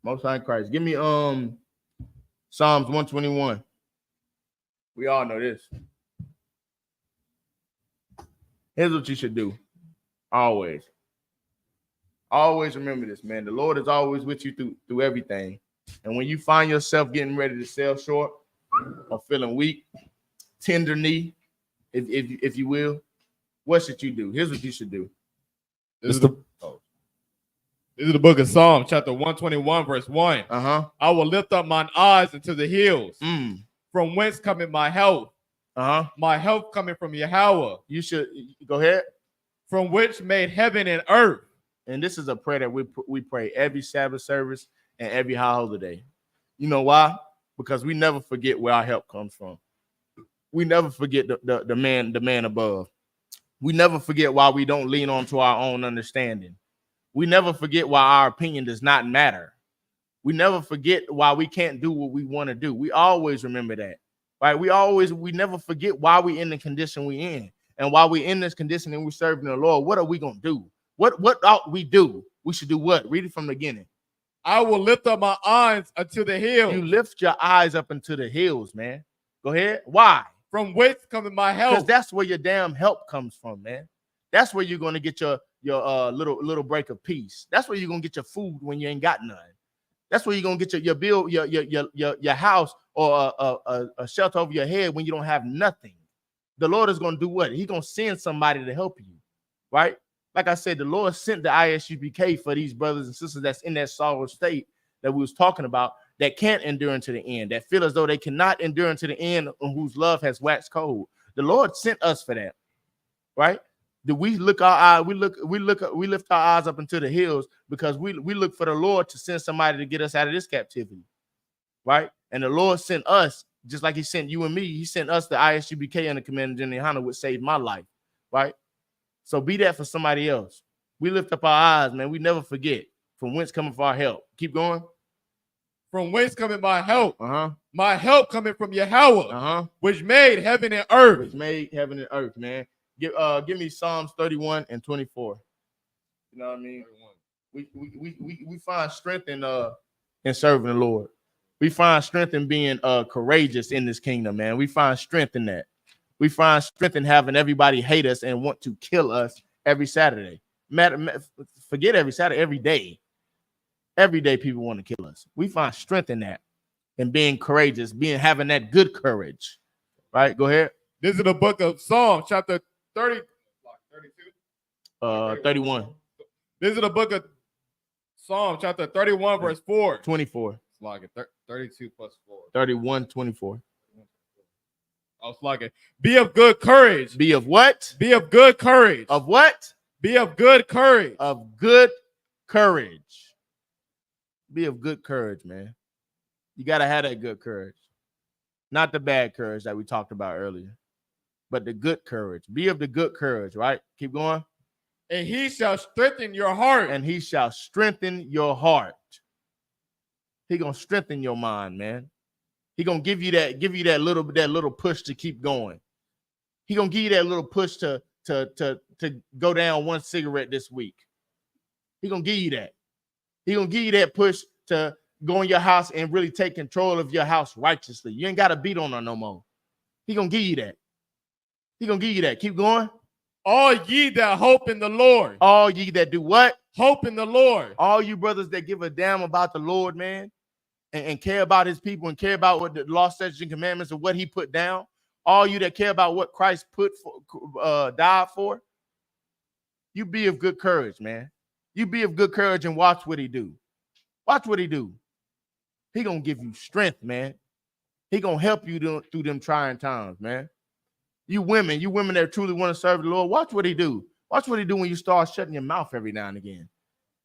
Most High Christ. Give me Psalms 121. We all know this. Here's what you should do. Always. Always remember this, man. The Lord is always with you through everything. And when you find yourself getting ready to sell short or feeling weak, tender knee, if you will, what should you do? Here's what you should do. This is the book of Psalms, chapter 121, verse 1. Uh-huh. I will lift up mine eyes into the hills. From whence cometh my help? Uh-huh. My help coming from Yahweh. You should go ahead. From which made heaven and earth. And this is a prayer that we pray every Sabbath service and every high holiday. You know why? Because we never forget where our help comes from. We never forget the man above. We never forget why we don't lean on to our own understanding. We never forget why our opinion does not matter. We never forget why we can't do what we want to do. We always remember that, right? We never forget why we in the condition we in. And while we in this condition and we're serving the Lord, what are we going to do? What ought we do? We should do what? Read it from the beginning. I will lift up my eyes unto the hills. You lift your eyes up into the hills, man. Go ahead. Why? From whence cometh my help? Because that's where your damn help comes from, man. That's where you're going to get your little break of peace. That's where you're going to get your food when you ain't got none. That's where you're going to get your bill, your house, or a shelter over your head when you don't have nothing. The Lord is going to do what? He's going to send somebody to help you, right? Like I said, the Lord sent the I.S.U.P.K for these brothers and sisters that's in that sorrow state that we was talking about, that can't endure unto the end, that feel as though they cannot endure unto the end, and whose love has waxed cold. The Lord sent us for that, right? Do we look our eye? We lift our eyes up into the hills because we look for the Lord to send somebody to get us out of this captivity, right? And the Lord sent us, just like He sent you and me. He sent us the I.S.U.P.K and the Commander General YAHANNA, which saved my life, right? So be that for somebody else. We lift up our eyes, man. We never forget from whence cometh our help. Keep going. From whence cometh my help? Uh-huh. My help coming from Yahweh, uh-huh, which made heaven and earth. Which made heaven and earth, man. Give me Psalms 31 and 24. You know what I mean? We find strength in serving the Lord. We find strength in being courageous in this kingdom, man. We find strength in that. We find strength in having everybody hate us and want to kill us every Saturday. Forget every Saturday, every day. Every day people want to kill us. We find strength in that and being courageous, having that good courage. Right? Go ahead. This is the book of Psalms, chapter 30. 31. This is the book of Psalm, chapter 31, verse 4. 24. It's like it. 32 plus 4. 31, 24. I was like it. Be of good courage. Be of what? Be of good courage. Of what? Be of good courage. Of good courage. Be of good courage, man. You got to have that good courage. Not the bad courage that we talked about earlier, but the good courage. Be of the good courage, right? Keep going. And he shall strengthen your heart. And he shall strengthen your heart. He gonna strengthen your mind, man. He gonna give you that little push to keep going. He gonna give you that little push to go down one cigarette this week. He gonna give you that. He gonna give you that push to go in your house and really take control of your house righteously. You ain't gotta beat on her no more. He gonna give you that. He gonna give you that. Keep going. All ye that hope in the Lord. All ye that do what? Hope in the Lord. All you brothers that give a damn about the Lord, man, and care about his people and care about what the law, statutes, and commandments of what he put down. All you that care about what Christ died for. You be of good courage, man. You be of good courage and watch what he do. Watch what he do. He gonna give you strength, man. He gonna help you through them trying times, man. You women that truly want to serve the Lord, watch what he do. Watch what he do when you start shutting your mouth every now and again.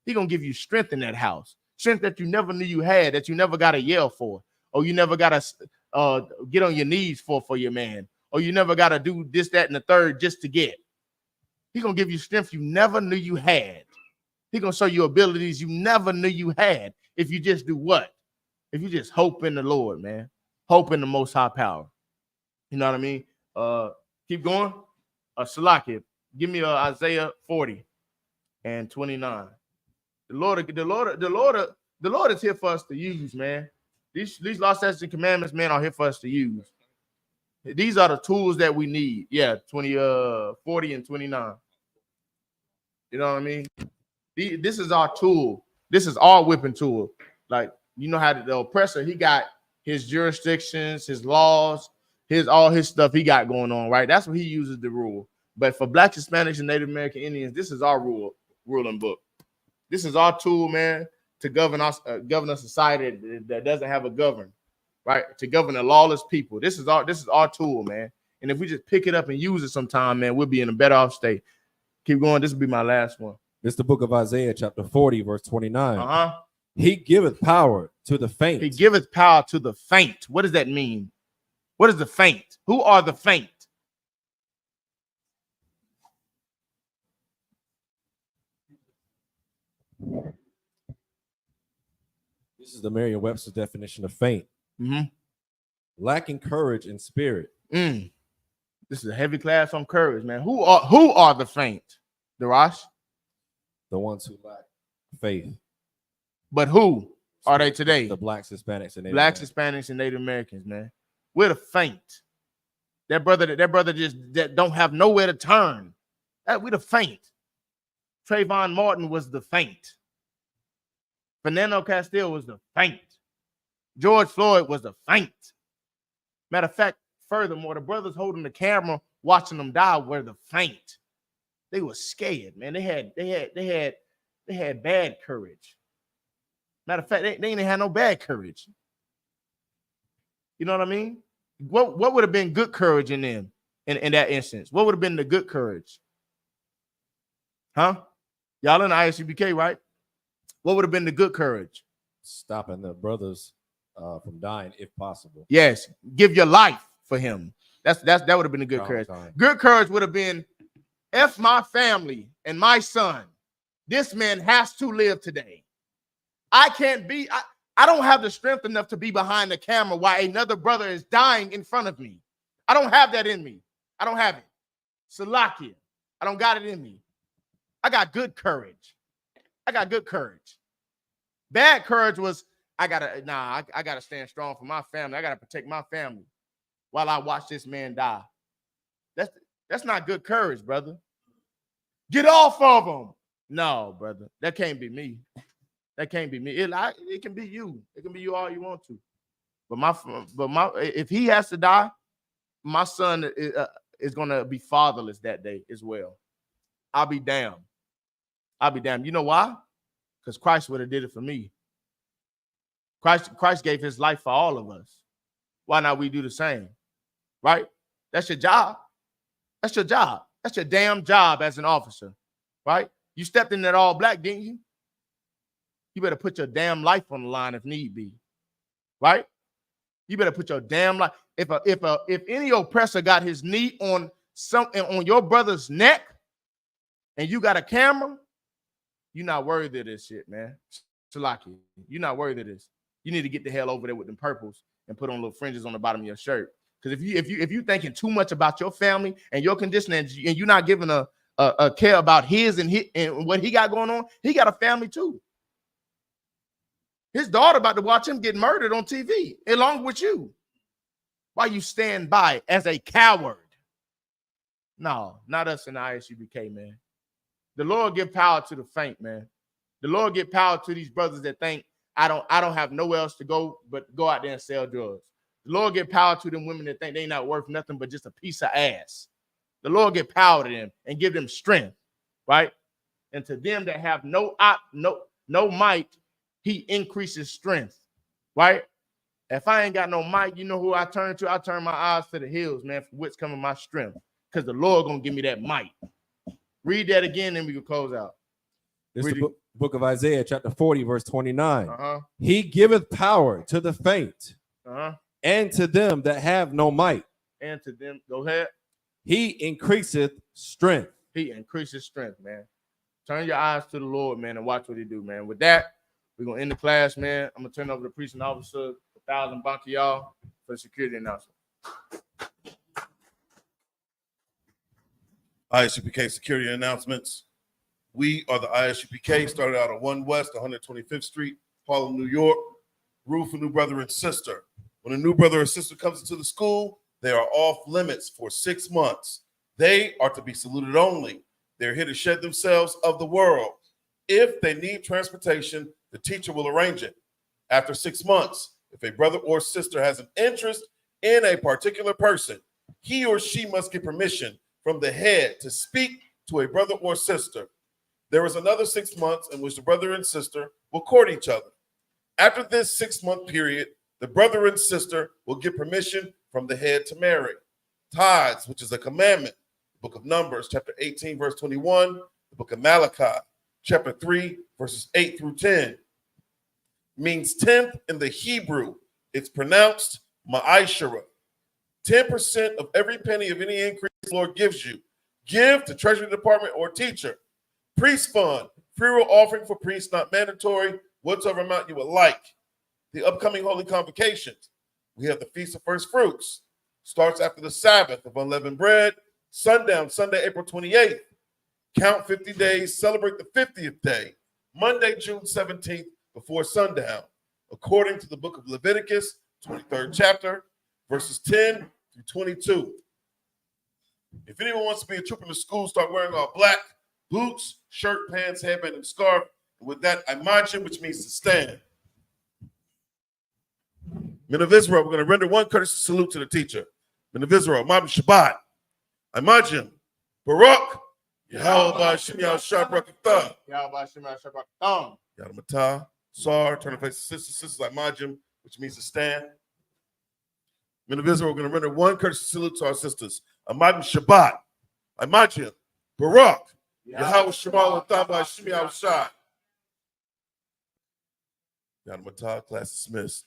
He gonna give you strength in that house. Strength that you never knew you had, that you never got to yell for, or you never got to get on your knees for your man, or you never got to do this, that, and the third just to get. He gonna give you strength you never knew you had. He gonna show you abilities you never knew you had if you just do what? If you just hope in the Lord, man. Hope in the Most High power. You know what I mean? Keep going. Shalaki, give me Isaiah 40 and 29. The Lord is here for us to use, man. These law, statutes, and commandments, man, are here for us to use. These are the tools that we need. Yeah, 40 and 29. You know what I mean? This is our tool. This is our whipping tool. Like, you know how the oppressor, he got his jurisdictions, his laws, all his stuff he got going on, right? That's what he uses to rule. But for Blacks, Hispanics, and Native American Indians, this is our ruling book. This is our tool, man, to govern a society that doesn't have a govern, right? To govern a lawless people. This is our tool, man. And if we just pick it up and use it sometime, man, we'll be in a better off state. Keep going. This will be my last one. This is the book of Isaiah, chapter 40, verse 29. He giveth power to the faint. He giveth power to the faint. What does that mean? What is the faint? Who are the faint? This is the Merriam-Webster's definition of faint. Lacking courage and spirit. This is a heavy class on courage, man. Who are the faint? Darash? The ones who lack faith. But who are they today? The Blacks, Hispanics, and Native Hispanics, and Native Americans, man. We're the faint. That brother that don't have nowhere to turn. We're the faint. Trayvon Martin was the faint. Fernando Castile was the faint. George Floyd was the faint. Matter of fact, furthermore, the brothers holding the camera, watching them die, were the faint. They were scared, man. They had bad courage. Matter of fact, they didn't have no bad courage. You know what I mean? What would have been good courage in them in that instance? What would have been the good courage? Huh? Y'all in the I.S.U.P.K, right? What would have been the good courage? Stopping the brothers from dying if possible. Yes, give your life for him. That would have been a good courage. Good courage would have been, F my family and my son. This man has to live today. I don't have the strength enough to be behind the camera while another brother is dying in front of me. I don't have that in me. I don't have it. Salakia. I don't got it in me. I got good courage. I got good courage. Bad courage was, I gotta stand strong for my family. I gotta protect my family while I watch this man die. That's not good courage, brother. Get off of them. No, brother. That can't be me. That can't be me. It can be you. It can be you all you want to. But if he has to die, my son is gonna be fatherless that day as well. I'll be damned. I'll be damned. You know why? Because Christ would have did it for me. Christ gave his life for all of us. Why not we do the same? Right? That's your job. That's your job. That's your damn job as an officer. Right? You stepped in that all black, didn't you? You better put your damn life on the line if need be. Right? You better put your damn life. If any oppressor got his knee on your brother's neck and you got a camera, you're not worthy of this shit, man. Salaki, you're not worthy of this. You need to get the hell over there with them purples and put on little fringes on the bottom of your shirt. Because if you thinking too much about your family and your condition and you're not giving a care about his and what he got going on, he got a family too. His daughter about to watch him get murdered on TV along with you. Why you stand by as a coward? No, not us in the I.S.U.P.K, man. The Lord give power to the faint, man. The Lord give power to these brothers that think I don't have nowhere else to go but go out there and sell drugs. The Lord give power to them women that think they not worth nothing but just a piece of ass. The Lord give power to them and give them strength, right? And to them that have no might, he increases strength, right? If I ain't got no might, you know who I turn to? I turn my eyes to the hills, man, for which coming my strength, because the Lord gonna give me that might. Read that again, and we can close out. This is the book of Isaiah, chapter 40, verse 29. Uh-huh. He giveth power to the faint, Uh-huh. and to them that have no might. And to them, go ahead. He increaseth strength. He increases strength, man. Turn your eyes to the Lord, man, and watch what he do, man. With that, we're going to end the class, man. I'm going to turn over to preaching officer, 1,000 back to y'all for the security announcement. I.S.U.P.K security announcements. We are the I.S.U.P.K, started out on 1 West, 125th Street, Harlem, New York. Rule for new brother and sister. When a new brother or sister comes into the school, they are off limits for 6 months. They are to be saluted only. They're here to shed themselves of the world. If they need transportation, the teacher will arrange it. After 6 months, if a brother or sister has an interest in a particular person, he or she must get permission from the head to speak to a brother or sister. There is another 6 months in which the brother and sister will court each other. After this 6-month period, the brother and sister will get permission from the head to marry. Tithes, which is a commandment, the book of Numbers, chapter 18, verse 21, the book of Malachi, chapter 3, verses 8 through 10, means 10th in the Hebrew. It's pronounced ma'ashara. 10% of every penny of any increase the Lord gives you. Give to Treasury Department or teacher. Priest fund, free will offering for priests, not mandatory, whatsoever amount you would like. The upcoming holy convocations. We have the Feast of First Fruits. Starts after the Sabbath of unleavened bread, sundown, Sunday, April 28th. Count 50 days, celebrate the 50th day, Monday, June 17th, before sundown, according to the book of Leviticus, 23rd chapter, verses 10 through 22. If anyone wants to be a troop in the school, start wearing all black, boots, shirt, pants, headband, and scarf. And with that, imagine, which means to stand. Men of Israel, we're going to render one courtesy salute to the teacher. Men of Israel, Ma'am Shabbat, imagine, Barak, Yahweh Shem Yahshua Brakatah, Yahweh Shem Yahshua Brakatah, Yadamatah, Sar, turn to face the sisters, imagine, which means to stand. Men of Israel, we're going to render one courtesy salute to our sisters. Imagine Shabbat, imagine, Barak, Yahweh Shemal Atah Shem Yahshua. Yadamatah, class dismissed.